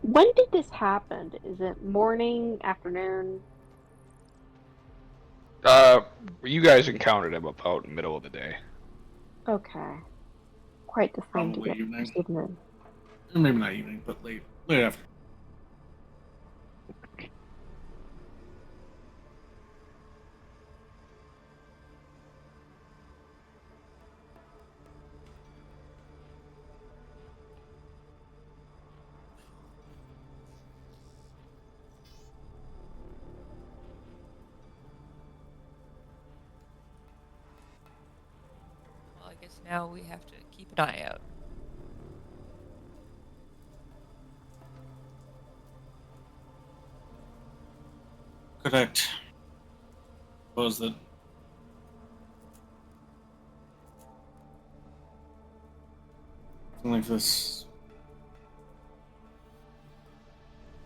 When did this happen? Is it morning, afternoon? You guys encountered him about the middle of the day. Okay. Quite the thing to Probably get evening. interested in. Maybe not evening, but late after. Well, I guess now we have to keep an eye out. Correct. Suppose that something like this.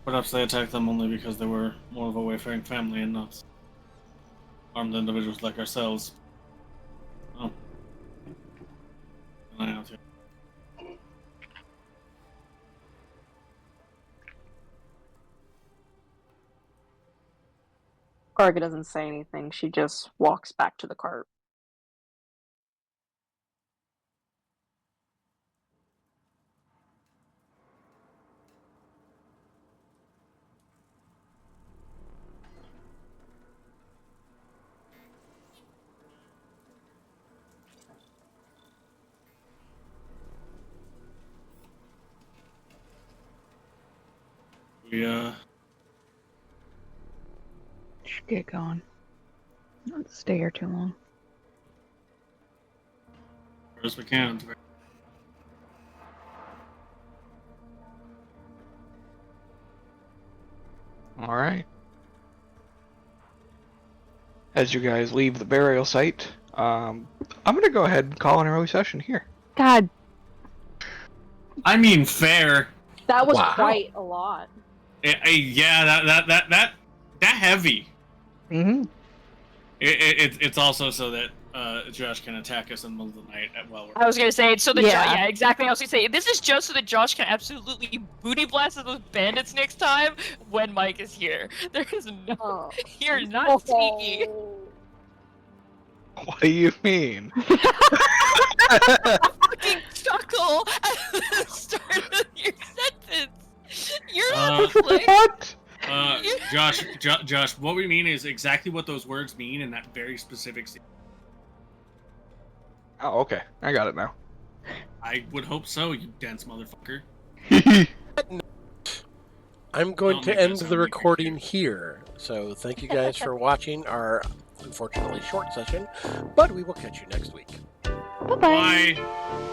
Perhaps they attacked them only because they were more of a wayfaring family and not armed individuals like ourselves. Oh. An eye out here. Karga doesn't say anything. She just walks back to the cart. We Should get going. Don't stay here too long. as we can. All right. As you guys leave the burial site, I'm gonna go ahead and call an early session here. God, I mean, fair. That was Wow. quite a lot. Yeah, that heavy. Mm-hmm. It's also so that Josh can attack us in the middle of the night while we're. I was gonna say so that Yeah. yeah, exactly. I was gonna say this is just so that Josh can absolutely booty blast those bandits next time when Mike is here. There is no, Oh. you're not sneaky. What do you mean? Fucking chuckle at the start of your sentence. You're not like What? Josh, what we mean is exactly what those words mean in that very specific scene. Oh, okay. I got it now. I would hope so, you dense motherfucker. I'm going Don't to make that end sound the like recording here. So thank you guys for watching our unfortunately short session, but we will catch you next week. bye-bye. Bye.